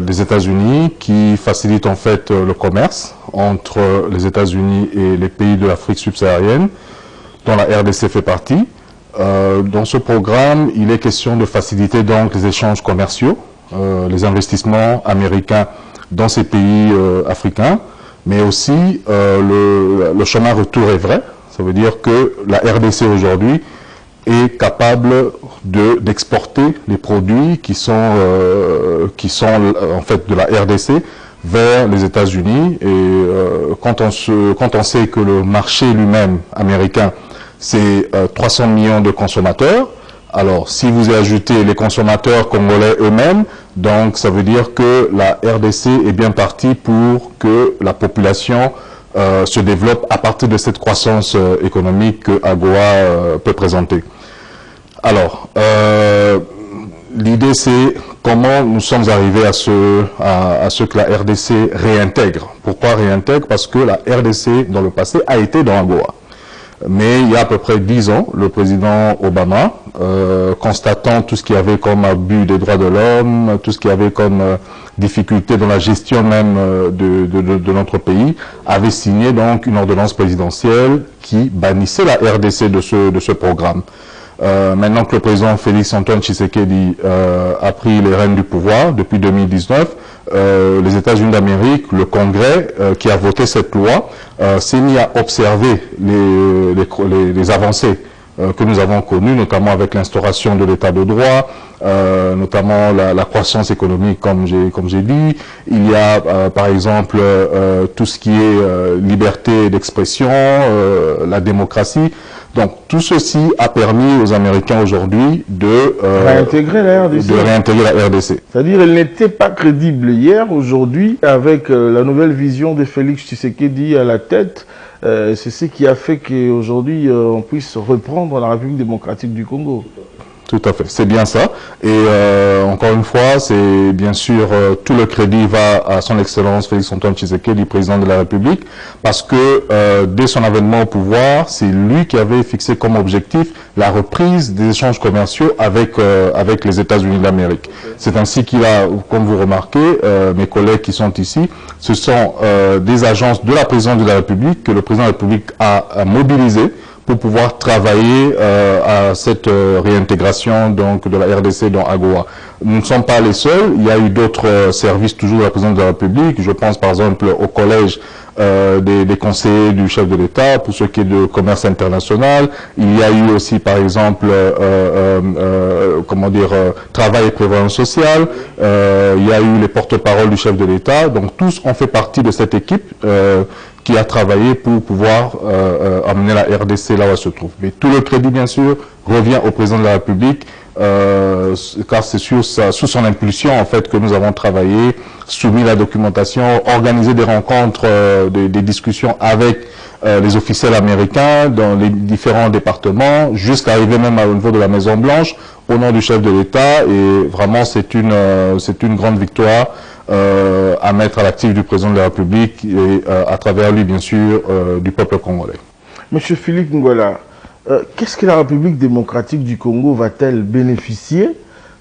des États-Unis qui facilite en fait le commerce entre les États-Unis et les pays de l'Afrique subsaharienne, dont la RDC fait partie. Dans ce programme, il est question de faciliter donc les échanges commerciaux, les investissements américains dans ces pays africains, mais aussi le chemin retour est vrai, Ça veut dire que la RDC aujourd'hui est capable d'exporter les produits qui sont en fait de la RDC vers les États-Unis. Et quand on sait que le marché lui-même américain, c'est 300 millions de consommateurs, alors si vous ajoutez les consommateurs congolais eux-mêmes, donc ça veut dire que la RDC est bien partie pour que la population se développe à partir de cette croissance économique que AGOA peut présenter. Alors, l'idée c'est comment nous sommes arrivés à ce que la RDC réintègre. Pourquoi réintègre? Parce que la RDC dans le passé a été dans AGOA. Mais il y a à peu près 10 ans, le président Obama, constatant tout ce qu'il y avait comme abus des droits de l'homme, tout ce qu'il y avait comme difficulté dans la gestion même de notre pays, avait signé donc une ordonnance présidentielle qui bannissait la RDC de ce programme. Maintenant que le président Félix-Antoine Tshisekedi a pris les rênes du pouvoir depuis 2019, les États-Unis d'Amérique, le Congrès qui a voté cette loi, s'est mis à observer les avancées que nous avons connues, notamment avec l'instauration de l'état de droit, notamment la croissance économique, comme j'ai dit. Il y a par exemple tout ce qui est liberté d'expression, la démocratie. Donc tout ceci a permis aux Américains aujourd'hui de réintégrer la RDC. C'est-à-dire elle n'était pas crédible hier, aujourd'hui, avec la nouvelle vision de Félix Tshisekedi à la tête, c'est ce qui a fait qu'aujourd'hui on puisse reprendre la République démocratique du Congo. Tout à fait, c'est bien ça. Et encore une fois, c'est bien sûr tout le crédit va à son Excellence Félix-Antoine Tshisekedi, président de la République, parce que dès son avènement au pouvoir, c'est lui qui avait fixé comme objectif la reprise des échanges commerciaux avec les États-Unis d'Amérique. C'est ainsi qu'il a, comme vous remarquez, mes collègues qui sont ici, ce sont des agences de la présidence de la République que le président de la République a mobilisées pour pouvoir travailler à cette réintégration donc de la RDC dans AGOA. Nous ne sommes pas les seuls, il y a eu d'autres services toujours de la présidence de la République, je pense par exemple au collège des conseillers du chef de l'État pour ce qui est de commerce international. Il y a eu aussi par exemple travail et prévoyance sociale, il y a eu les porte-paroles du chef de l'État, donc tous ont fait partie de cette équipe qui a travaillé pour pouvoir amener la RDC là où elle se trouve. Mais tout le crédit, bien sûr, revient au président de la République, car c'est sous son impulsion, en fait, que nous avons travaillé, soumis la documentation, organisé des rencontres, des discussions avec les officiels américains dans les différents départements, jusqu'à arriver même au niveau de la Maison-Blanche, au nom du chef de l'État. Et vraiment, c'est une grande victoire à mettre à l'actif du président de la République et à travers lui, bien sûr, du peuple congolais. Monsieur Philippe Ngola, qu'est-ce que la République démocratique du Congo va-t-elle bénéficier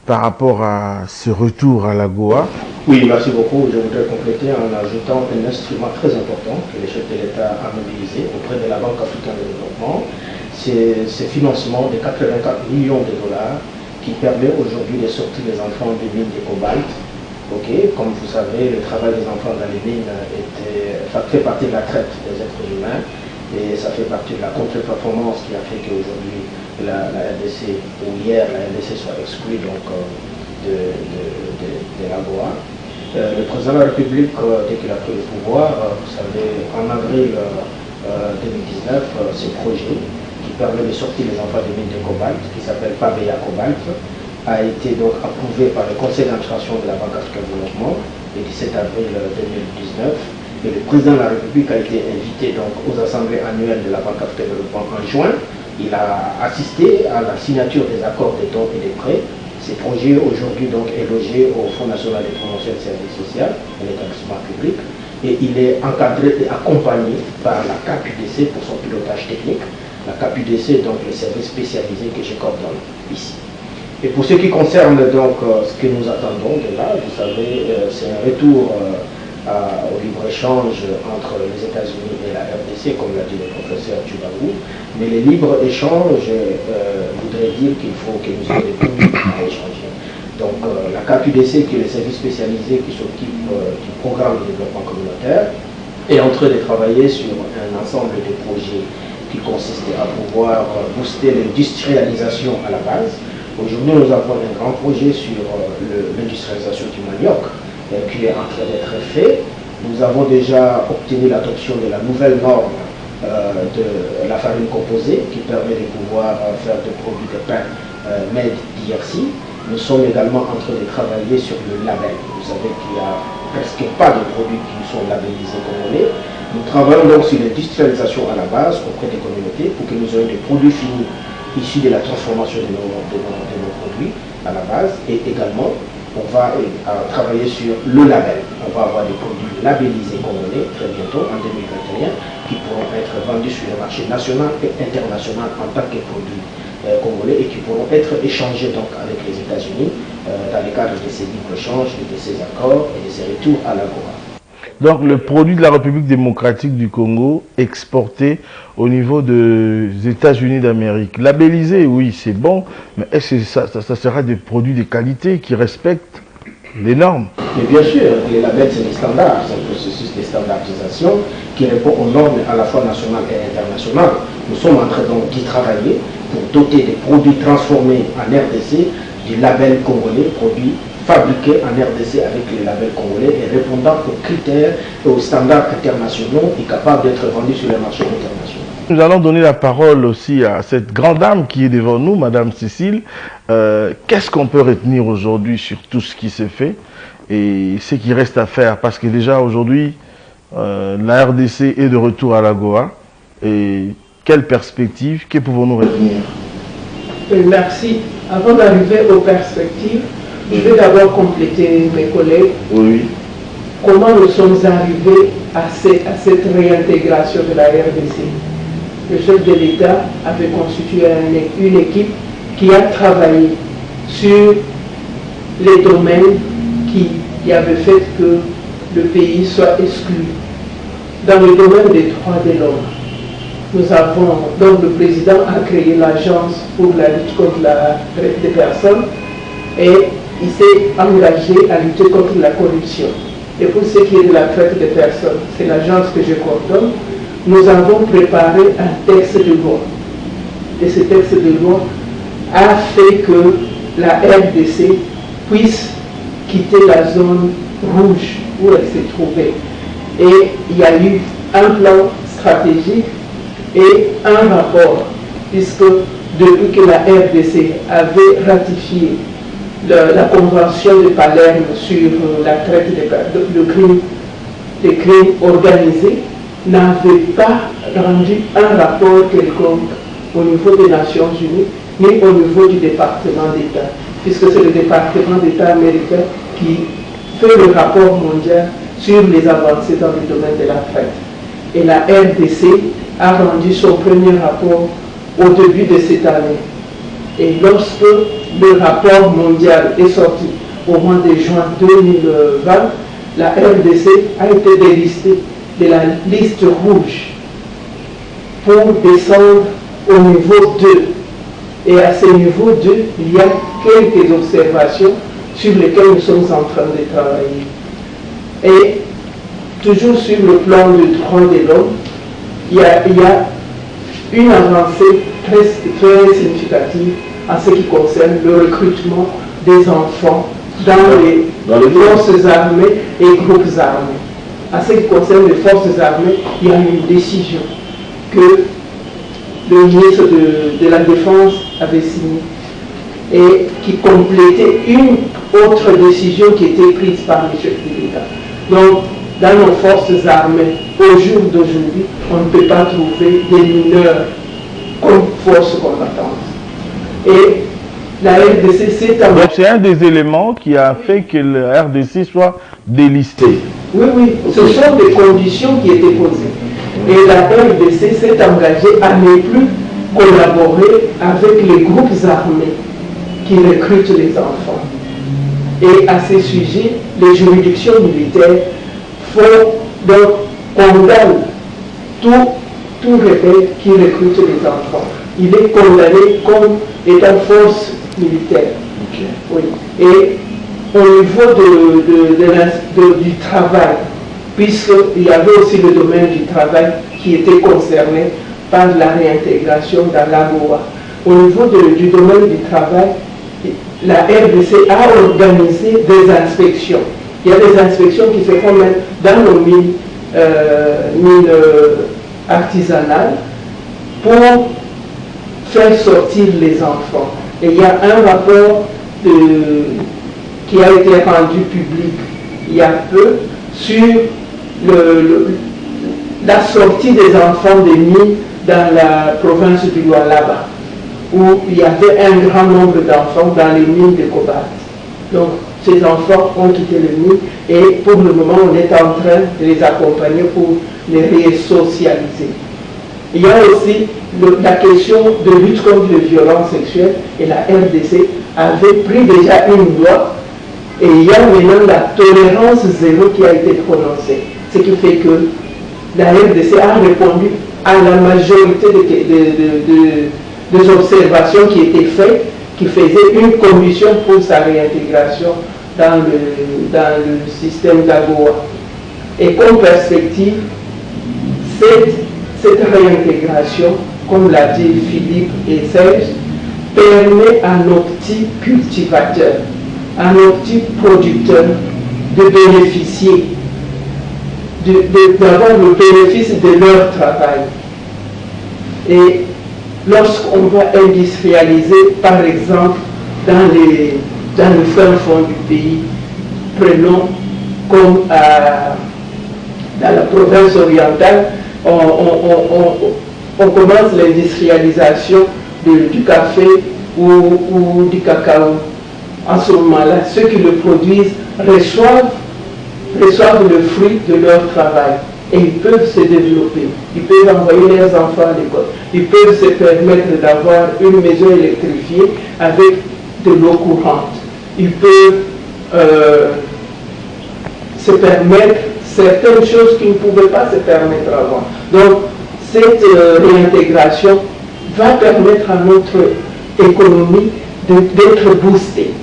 par rapport à ce retour à l'AGOA? Oui, merci beaucoup. Je voudrais compléter en ajoutant un instrument très important que le chef de l'État a mobilisé auprès de la Banque africaine de développement. C'est ce financement de 84 millions de dollars qui permet aujourd'hui de sortir les enfants des mines de cobalt. Comme vous savez, le travail des enfants dans les mines fait partie de la traite des êtres humains et ça fait partie de la contre-performance qui a fait qu'aujourd'hui la RDC, ou hier la RDC soit exclue donc, de l'AGOA. Le président de la République, dès qu'il a pris le pouvoir, vous savez, en avril 2019, ce projet qui permet de sortir les enfants des mines de cobalt, qui s'appelle PABEA Cobalt, a été donc approuvé par le Conseil d'administration de la Banque africaine de développement le 17 avril 2019. Et le président de la République a été invité donc aux assemblées annuelles de la Banque africaine de développement en juin. Il a assisté à la signature des accords de dons et de prêts. Ce projet aujourd'hui donc est logé au Fonds national de promotion des services sociaux, un établissement public, et il est encadré et accompagné par la CAPUDC pour son pilotage technique. La CAPUDC, donc le service spécialisé que je coordonne ici. Et pour ce qui concerne donc ce que nous attendons de là, vous savez, c'est un retour au libre-échange entre les États-Unis et la RDC, comme l'a dit le professeur Tubabou. Mais les libres-échanges voudraient dire qu'il faut que nous ayons des produits à échanger. Donc la CAPUDC, qui est le service spécialisé qui s'occupe du programme de développement communautaire, est en train de travailler sur un ensemble de projets qui consistait à pouvoir booster l'industrialisation à la base. Aujourd'hui, nous avons un grand projet sur l'industrialisation du manioc qui est en train d'être fait. Nous avons déjà obtenu l'adoption de la nouvelle norme de la farine composée qui permet de pouvoir faire des produits de pain made DRC. Nous sommes également en train de travailler sur le label. Vous savez qu'il n'y a presque pas de produits qui sont labellisés congolais. Nous travaillons donc sur l'industrialisation à la base auprès des communautés pour que nous ayons des produits finis issus de la transformation de nos produits à la base. Et également, on va travailler sur le label. On va avoir des produits labellisés congolais très bientôt en 2021 qui pourront être vendus sur le marché national et international en tant que produits congolais et qui pourront être échangés donc avec les États-Unis dans le cadre de ces libres-échanges, de ces accords et de ces retours à l'AGOA. Donc le produit de la République démocratique du Congo exporté au niveau des États-Unis d'Amérique. Labellisé, oui, c'est bon, mais est-ce que ça sera des produits de qualité qui respectent les normes? Mais bien sûr, les labels, c'est des standards, c'est un processus de standardisation qui répond aux normes à la fois nationales et internationales. Nous sommes en train donc d'y travailler pour doter des produits transformés en RDC du label congolais, produits fabriqués en RDC avec les labels congolais et répondant aux critères et aux standards internationaux et capables d'être vendus sur les marchés internationaux. Nous allons donner la parole aussi à cette grande dame qui est devant nous, Madame Cécile. Qu'est-ce qu'on peut retenir aujourd'hui sur tout ce qui s'est fait et ce qui reste à faire? Parce que déjà aujourd'hui, la RDC est de retour à l'AGOA. Et quelle perspective, que pouvons-nous retenir? Merci. Avant d'arriver aux perspectives, je vais d'abord compléter mes collègues. Oui. Comment nous sommes arrivés à cette réintégration de la RDC? Le chef de l'État avait constitué une équipe qui a travaillé sur les domaines qui avaient fait que le pays soit exclu. Dans le domaine des droits de l'homme, donc le président a créé l'agence pour la lutte contre la traite des personnes et il s'est engagé à lutter contre la corruption. Et pour ce qui est de la traite des personnes, c'est l'agence que je coordonne. Nous avons préparé un texte de loi. Et ce texte de loi a fait que la RDC puisse quitter la zone rouge où elle s'est trouvée. Et il y a eu un plan stratégique et un rapport, puisque depuis que la RDC avait ratifié la convention de Palerme sur la traite des crimes organisés, n'avait pas rendu un rapport quelconque au niveau des Nations Unies, ni au niveau du département d'État, puisque c'est le département d'État américain qui fait le rapport mondial sur les avancées dans le domaine de la traite. Et la RDC a rendu son premier rapport au début de cette année. Et lorsque le rapport mondial est sorti au mois de juin 2020, la RDC a été délistée de la liste rouge pour descendre au niveau 2. Et à ce niveau 2, il y a quelques observations sur lesquelles nous sommes en train de travailler. Et toujours sur le plan du droit de l'homme, il y a une avancée très significative en ce qui concerne le recrutement des enfants dans les forces armées et groupes armés. En ce qui concerne les forces armées, il y a une décision que le ministre de la Défense avait signée et qui complétait une autre décision qui était prise par le chef de l'État. Donc, dans nos forces armées, au jour d'aujourd'hui, on ne peut pas trouver des mineurs comme force combattante. Et la RDC s'est... Donc c'est un des éléments qui a fait que la RDC soit délistée. Oui, oui, ce sont des conditions qui étaient posées. Et la RDC s'est engagée à ne plus collaborer avec les groupes armés qui recrutent les enfants. Et à ce sujet, les juridictions militaires condamnent tout rebelle qui recrute les enfants. Il est condamné comme étant force militaire. Okay. Oui. Et au niveau du travail, puisqu'il y avait aussi le domaine du travail qui était concerné par la réintégration dans l'AGOA. Au niveau du domaine du travail, la RDC a organisé des inspections. Il y a des inspections qui se font même dans nos mines artisanales pour faire sortir les enfants. Et il y a un rapport qui a été rendu public il y a peu sur la sortie des enfants des mines dans la province du Lualaba, où il y avait un grand nombre d'enfants dans les mines de cobalt. Donc, ces enfants ont quitté les mines et pour le moment, on est en train de les accompagner pour les resocialiser. Il y a aussi la question de lutte contre les violences sexuelles et la RDC avait pris déjà une loi et il y a maintenant la tolérance zéro qui a été prononcée. Ce qui fait que la RDC a répondu à la majorité des observations qui étaient faites, qui faisaient une commission pour sa réintégration dans le système d'AGOA. Et comme perspective, cette réintégration, comme l'a dit Philippe et Serge, permet à nos petits cultivateurs, à nos petits producteurs de bénéficier, d'avoir le bénéfice de leur travail. Et lorsqu'on va industrialiser, par exemple, dans le fin fond du pays, prenons comme dans la province orientale, on commence l'industrialisation du café ou du cacao. En ce moment-là, ceux qui le produisent reçoivent le fruit de leur travail et ils peuvent se développer. Ils peuvent envoyer leurs enfants à l'école. Ils peuvent se permettre d'avoir une maison électrifiée avec de l'eau courante. Ils peuvent se permettre certaines choses qu'ils ne pouvaient pas se permettre avant. Donc, cette réintégration va permettre à notre économie d'être boostée.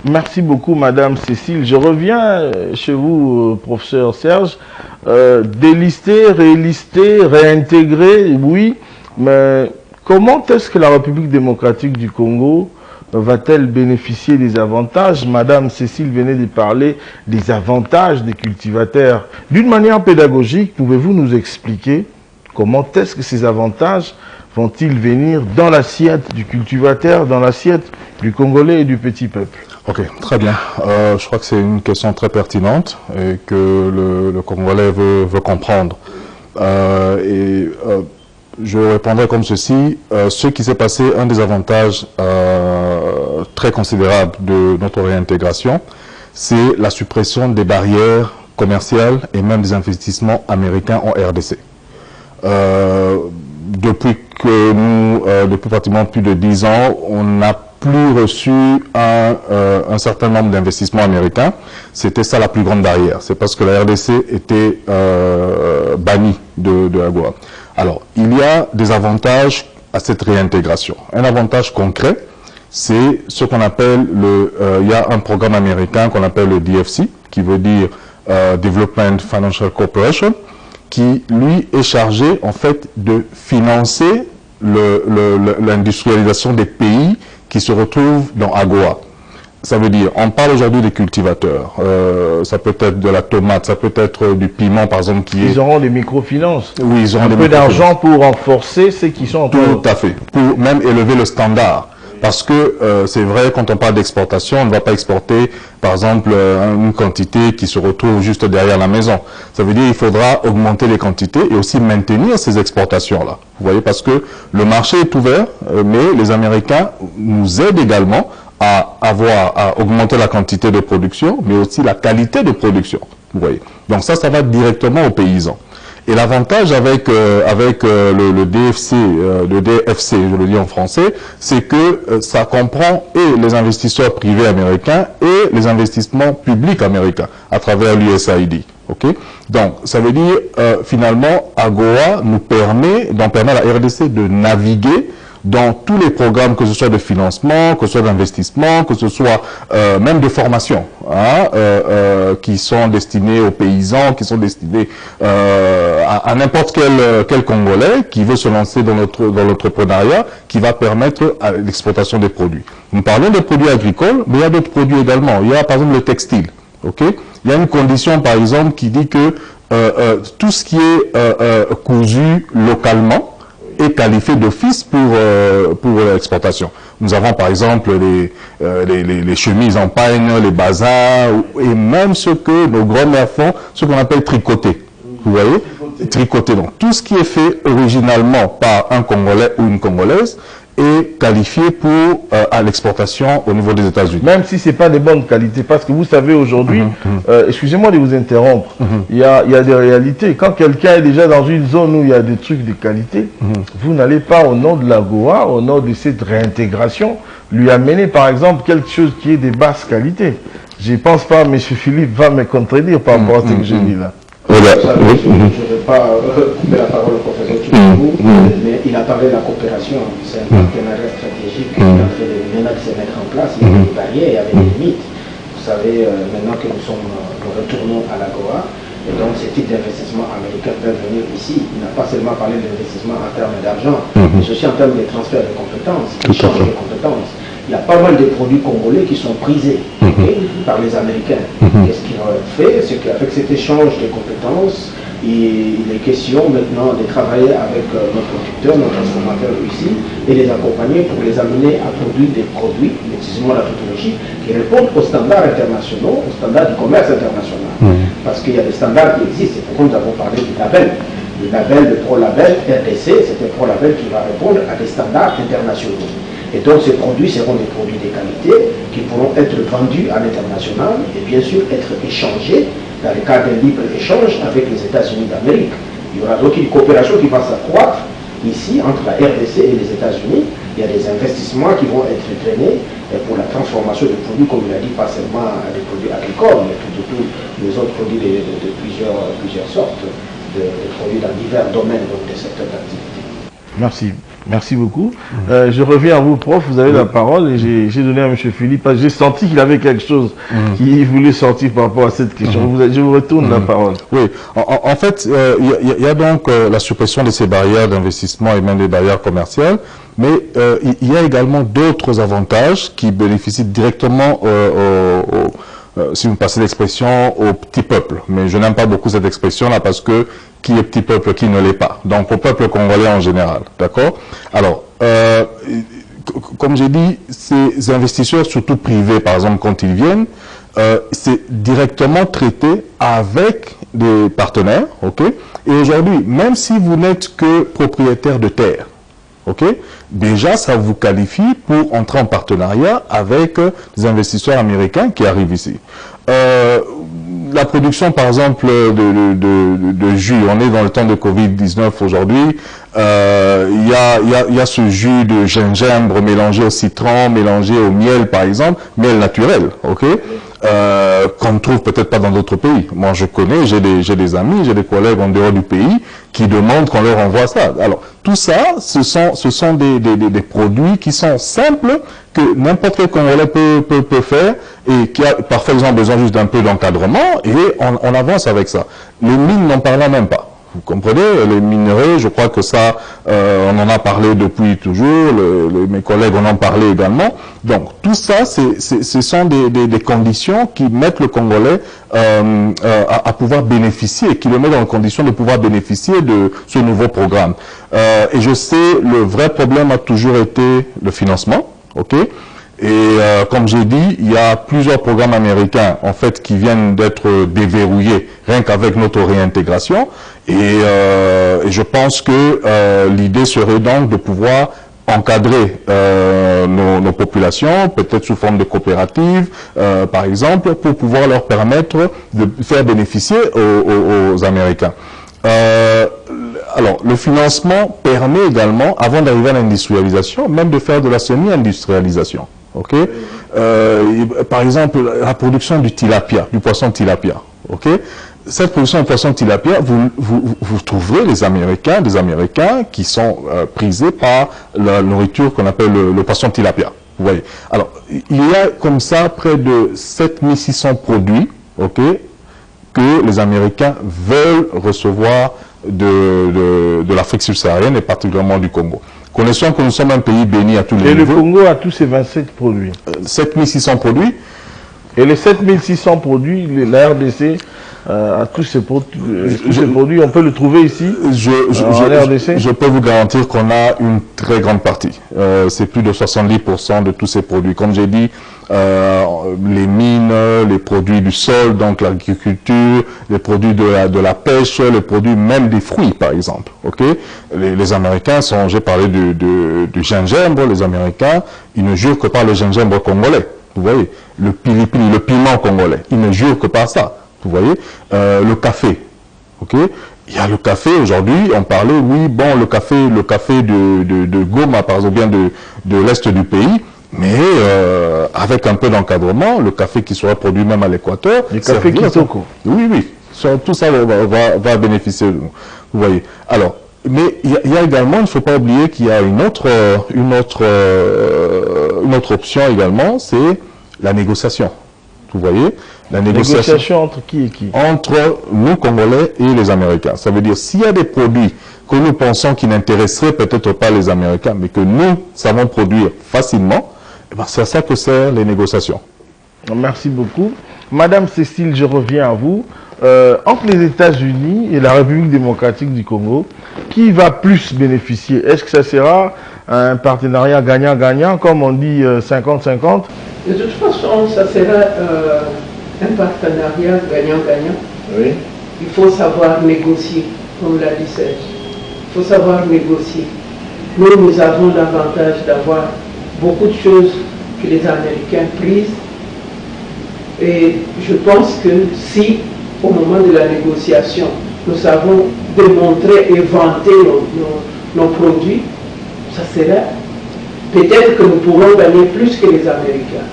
Merci beaucoup, Madame Cécile. Je reviens chez vous, professeur Serge. Délister, rélister, réintégrer, oui, mais comment est-ce que la République démocratique du Congo va-t-elle bénéficier des avantages? Madame Cécile venait de parler des avantages des cultivateurs. D'une manière pédagogique, pouvez-vous nous expliquer comment est-ce que ces avantages vont-ils venir dans l'assiette du cultivateur, dans l'assiette du Congolais et du petit peuple? Ok, très bien. Je crois que c'est une question très pertinente et que le Congolais veut comprendre. Je répondrai comme ceci. Ce qui s'est passé, un des avantages très considérables de notre réintégration, c'est la suppression des barrières commerciales et même des investissements américains en RDC. Depuis pratiquement plus de 10 ans, on n'a plus reçu un certain nombre d'investissements américains. C'était ça la plus grande barrière. C'est parce que la RDC était bannie de AGOA. Alors, il y a des avantages à cette réintégration. Un avantage concret, c'est ce qu'on appelle il y a un programme américain qu'on appelle le DFC, qui veut dire Development Financial Corporation, qui, lui, est chargé, en fait, de financer l'industrialisation des pays qui se retrouvent dans AGOA. Ça veut dire, on parle aujourd'hui des cultivateurs. Ça peut être de la tomate, ça peut être du piment, par exemple, Ils auront des microfinances. Oui, ils auront un peu d'argent pour renforcer ceux qui sont en train Tout à fait. Pour même élever le standard. Parce que c'est vrai, quand on parle d'exportation, on ne va pas exporter, par exemple, une quantité qui se retrouve juste derrière la maison. Ça veut dire qu'il faudra augmenter les quantités et aussi maintenir ces exportations-là. Vous voyez, parce que le marché est ouvert, mais les Américains nous aident également à augmenter la quantité de production, mais aussi la qualité de production. Vous voyez. Donc ça va directement aux paysans. Et l'avantage avec le DFC, le DFC, je le dis en français, c'est que ça comprend et les investisseurs privés américains et les investissements publics américains à travers l'USAID. Okay? Donc, ça veut dire, finalement, AGOA d'en permet à la RDC de naviguer dans tous les programmes, que ce soit de financement, que ce soit d'investissement, que ce soit même de formation, hein, qui sont destinés aux paysans, qui sont destinés à n'importe quel Congolais qui veut se lancer dans l'entrepreneuriat, qui va permettre l'exportation des produits. Nous parlons des produits agricoles, mais il y a d'autres produits également. Il y a par exemple le textile. Okay? Il y a une condition par exemple qui dit que tout ce qui est cousu localement est qualifié d'office pour l'exportation. Nous avons par exemple les chemises en pagne, les bazins, et même ce que nos grands-mères font, ce qu'on appelle tricoter. Vous voyez? Tricoter. Donc tout ce qui est fait originalement par un Congolais ou une Congolaise est qualifié pour à l'exportation au niveau des États-Unis. Même si ce n'est pas de bonne qualité, parce que vous savez aujourd'hui, excusez-moi de vous interrompre, il y a des réalités. Quand quelqu'un est déjà dans une zone où il y a des trucs de qualité, vous n'allez pas au nom de l'AGOA, au nom de cette réintégration, lui amener par exemple quelque chose qui est de basse qualité. Je ne pense pas, M. Philippe va me contredire par rapport à ce que je dis là. Je ne vais pas couper la parole au professeur Tchoukou, mais il a parlé de la coopération. C'est un partenariat stratégique qui a fait des menaces se mettre en place. Il y avait des barrières, il y avait des limites. Vous savez, maintenant que nous retournons à l'AGOA, et donc ce type d'investissement américain peut venir ici. Il n'a pas seulement parlé d'investissement en termes d'argent, mais aussi en termes de transfert de compétences, d'échange de compétences. Il y a pas mal de produits congolais qui sont prisés par les Américains. Qu'est-ce qu'ils ont fait? C'est qu'avec cet échange de compétences, il est question maintenant de travailler avec nos producteurs, nos transformateurs ici, et les accompagner pour les amener à produire des produits, utilisons la technologie, qui répondent aux standards internationaux, aux standards du commerce international. Parce qu'il y a des standards qui existent, c'est pourquoi nous avons parlé du label. Le label, le Pro-Label RDC, c'est un Pro-Label qui va répondre à des standards internationaux. Et donc ces produits seront des produits de qualité qui pourront être vendus à l'international et bien sûr être échangés dans le cadre d'un libre-échange avec les États-Unis d'Amérique. Il y aura donc une coopération qui va s'accroître ici entre la RDC et les États-Unis. Il y a des investissements qui vont être drainés pour la transformation de produits, comme il a dit, pas seulement des produits agricoles, mais tous les autres produits de plusieurs sortes de produits dans divers domaines donc, des secteurs d'activité. Merci. Merci beaucoup. Je reviens à vous, prof. Vous avez la parole et j'ai donné à M. Philippe. J'ai senti qu'il avait quelque chose qu'il voulait sortir par rapport à cette question. Je vous retourne la parole. Oui. En fait, il y a donc la suppression de ces barrières d'investissement et même des barrières commerciales, mais il y a également d'autres avantages qui bénéficient directement si vous me passez l'expression, au petit peuple. Mais je n'aime pas beaucoup cette expression-là parce que qui est petit peuple, qui ne l'est pas. Donc au peuple congolais en général. D'accord? Alors, comme j'ai dit, ces investisseurs, surtout privés, par exemple, quand ils viennent, c'est directement traité avec des partenaires. Ok? Et aujourd'hui, même si vous n'êtes que propriétaire de terre, ok, déjà, ça vous qualifie pour entrer en partenariat avec des investisseurs américains qui arrivent ici. La production, par exemple, de jus, on est dans le temps de Covid-19 aujourd'hui, il y a ce jus de gingembre mélangé au citron, mélangé au miel, par exemple, miel naturel, ok, qu'on ne trouve peut-être pas dans d'autres pays. Moi, je connais, j'ai des amis, j'ai des collègues en dehors du pays qui demandent qu'on leur envoie ça. Alors, tout ça, ce sont des produits qui sont simples, que n'importe quel Congolais peut faire, et qui a, parfois ils ont besoin juste d'un peu d'encadrement, et on avance avec ça. Les mines n'en parlent même pas. Vous comprenez, les minerais, je crois que ça, on en a parlé depuis toujours, mes collègues en ont parlé également. Donc, tout ça, ce sont des conditions qui mettent le Congolais à pouvoir bénéficier, qui le mettent dans les conditions de pouvoir bénéficier de ce nouveau programme. Et je sais, le vrai problème a toujours été le financement, ok? Et comme j'ai dit, il y a plusieurs programmes américains en fait qui viennent d'être déverrouillés rien qu'avec notre réintégration. Et je pense que l'idée serait donc de pouvoir encadrer nos populations, peut-être sous forme de coopératives, par exemple, pour pouvoir leur permettre de faire bénéficier aux Américains. Alors, le financement permet également, avant d'arriver à l'industrialisation, même de faire de la semi-industrialisation. Okay? Par exemple, la production du tilapia, du poisson tilapia. Ok, cette production de poisson tilapia, vous trouverez des Américains qui sont prisés par la nourriture qu'on appelle le poisson tilapia. Vous voyez. Alors, il y a comme ça près de 7600 produits, ok, que les Américains veulent recevoir de l'Afrique subsaharienne et particulièrement du Congo. Connaissons que nous sommes un pays béni à tous les niveaux. Et le Congo a tous ces 27 produits. 7600 produits. Et les 7600 produits, la RDC a tous ces produits, on peut le trouver ici en RDC. Je peux vous garantir qu'on a une très grande partie. C'est plus de 70% de tous ces produits. Comme j'ai dit, les mines, les produits du sol, donc l'agriculture, les produits de la pêche, les produits même des fruits, par exemple. Ok, les Américains sont, j'ai parlé du gingembre, les Américains, ils ne jurent que par le gingembre congolais. Vous voyez, le piment congolais, ils ne jurent que par ça. Vous voyez, le café, ok. Il y a le café aujourd'hui. On parlait, oui, bon, le café de Goma, par exemple, bien de l'est du pays, mais avec un peu d'encadrement, le café qui sera produit même à l'Équateur. Le café Kitoko. Oui, oui. Tout ça va bénéficier de nous. Vous voyez. Alors, mais il y a également, il ne faut pas oublier qu'il y a une autre option également, c'est la négociation. Vous voyez, la négociation entre qui et qui? Entre nous, Congolais, et les Américains. Ça veut dire, s'il y a des produits que nous pensons qui n'intéresseraient peut-être pas les Américains, mais que nous savons produire facilement, eh ben, c'est à ça que servent les négociations. Merci beaucoup. Madame Cécile, je reviens à vous. Entre les États-Unis et la République démocratique du Congo, qui va plus bénéficier? Est-ce que ça sera un partenariat gagnant-gagnant, comme on dit 50-50? De toute façon, ça sera un partenariat gagnant-gagnant. Oui. Il faut savoir négocier, comme l'a dit Serge. Il faut savoir négocier. Nous avons l'avantage d'avoir beaucoup de choses que les Américains prisent. Et je pense que si, au moment de la négociation, nous savons démontrer et vanter nos produits, ça sera peut-être que nous pourrons gagner plus que les Américains.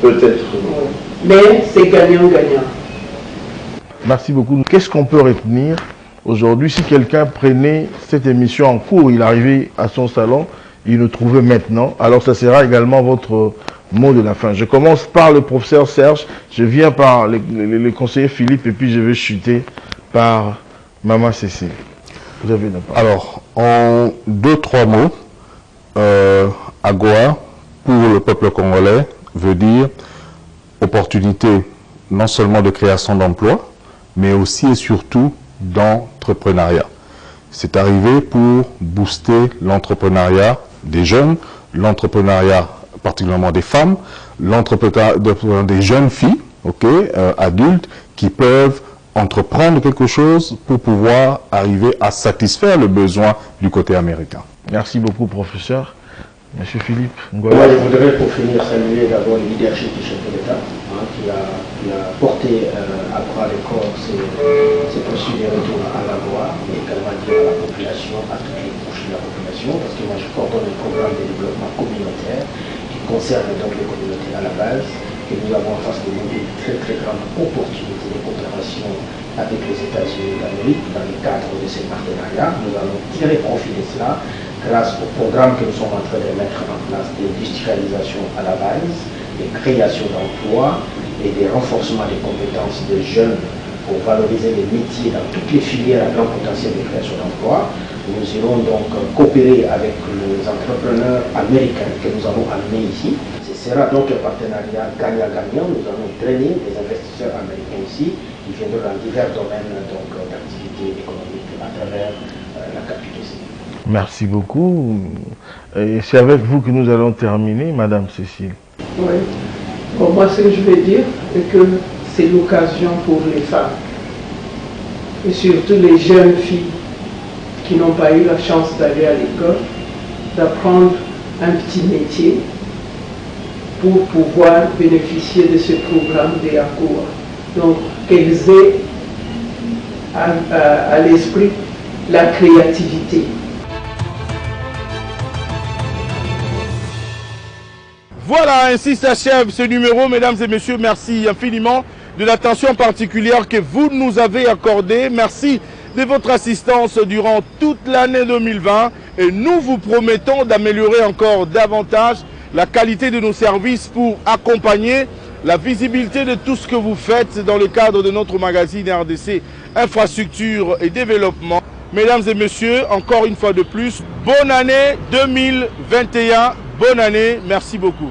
Peut-être. Mais c'est gagnant-gagnant. Merci beaucoup. Qu'est-ce qu'on peut retenir aujourd'hui si quelqu'un prenait cette émission en cours, il arrivait à son salon, il le trouvait maintenant, alors ça sera également votre mot de la fin. Je commence par le professeur Serge, je viens par le conseiller Philippe et puis je vais chuter par Maman Cécile. Vous avez la parole. Alors, en 2-3 mots, AGOA, pour le peuple congolais, veut dire opportunité non seulement de création d'emplois, mais aussi et surtout d'entrepreneuriat. C'est arrivé pour booster l'entrepreneuriat des jeunes, l'entrepreneuriat particulièrement des femmes, l'entrepreneuriat des jeunes filles, adultes, qui peuvent entreprendre quelque chose pour pouvoir arriver à satisfaire le besoin du côté américain. Merci beaucoup, professeur. Monsieur Philippe Ngola. Moi, je voudrais pour finir saluer d'abord le leadership du chef de l'État qui a porté à bras le corps ces procédures de retour à la loi, mais également dire à la population, à toutes les couches de la population, parce que moi je coordonne un programme de développement communautaire qui concerne donc les communautés à la base, et nous avons en face de nous une très très grande opportunité de coopération avec les États-Unis d'Amérique dans le cadre de ces partenariats. Nous allons tirer profit de cela grâce au programme que nous sommes en train de mettre en place d'industrialisation à la base, de création d'emplois et de renforcement des compétences des jeunes pour valoriser les métiers dans toutes les filières à grand potentiel de création d'emplois. Nous irons donc coopérer avec les entrepreneurs américains que nous avons amenés ici. Ce sera donc un partenariat gagnant-gagnant. Nous allons drainer des investisseurs américains ici qui viendront dans divers domaines d'activité économique à travers la capitale. Merci beaucoup. Et c'est avec vous que nous allons terminer, Madame Cécile. Oui. Bon, moi, ce que je vais dire, c'est que c'est l'occasion pour les femmes, et surtout les jeunes filles qui n'ont pas eu la chance d'aller à l'école, d'apprendre un petit métier pour pouvoir bénéficier de ce programme de AGOA. Donc, qu'elles aient à l'esprit la créativité. Voilà, ainsi s'achève ce numéro. Mesdames et messieurs, merci infiniment de l'attention particulière que vous nous avez accordée. Merci de votre assistance durant toute l'année 2020. Et nous vous promettons d'améliorer encore davantage la qualité de nos services pour accompagner la visibilité de tout ce que vous faites dans le cadre de notre magazine RDC Infrastructure et Développement. Mesdames et messieurs, encore une fois de plus, bonne année 2021. Bonne année, merci beaucoup.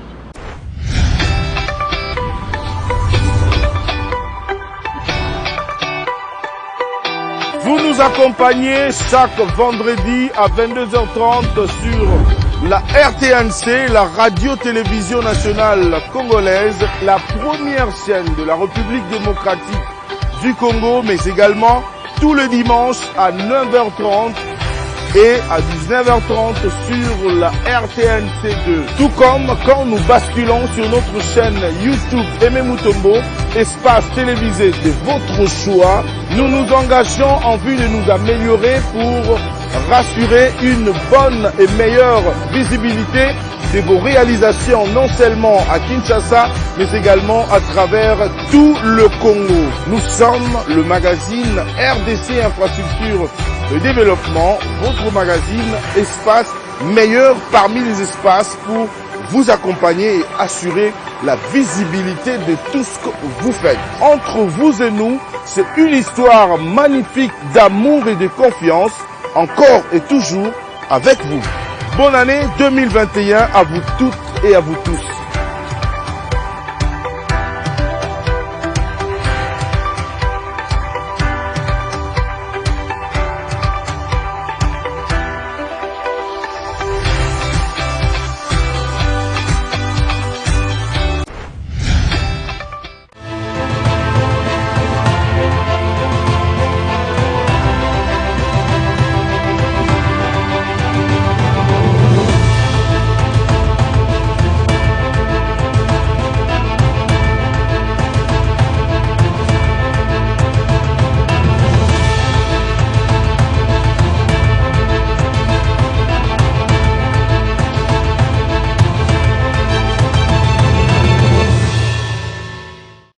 Vous nous accompagnez chaque vendredi à 22h30 sur la RTNC, la radio-télévision nationale congolaise, la première chaîne de la République démocratique du Congo, mais également tous les dimanches à 9h30 et à 19h30 sur la RTNC2. Tout comme quand nous basculons sur notre chaîne YouTube Aimé Mutombo, espace télévisé de votre choix, nous nous engageons en vue de nous améliorer pour rassurer une bonne et meilleure visibilité de vos réalisations, non seulement à Kinshasa, mais également à travers tout le Congo. Nous sommes le magazine RDC Infrastructure et Développement, votre magazine espace meilleur parmi les espaces pour vous accompagner et assurer la visibilité de tout ce que vous faites. Entre vous et nous, c'est une histoire magnifique d'amour et de confiance, encore et toujours avec vous. Bonne année 2021 à vous toutes et à vous tous.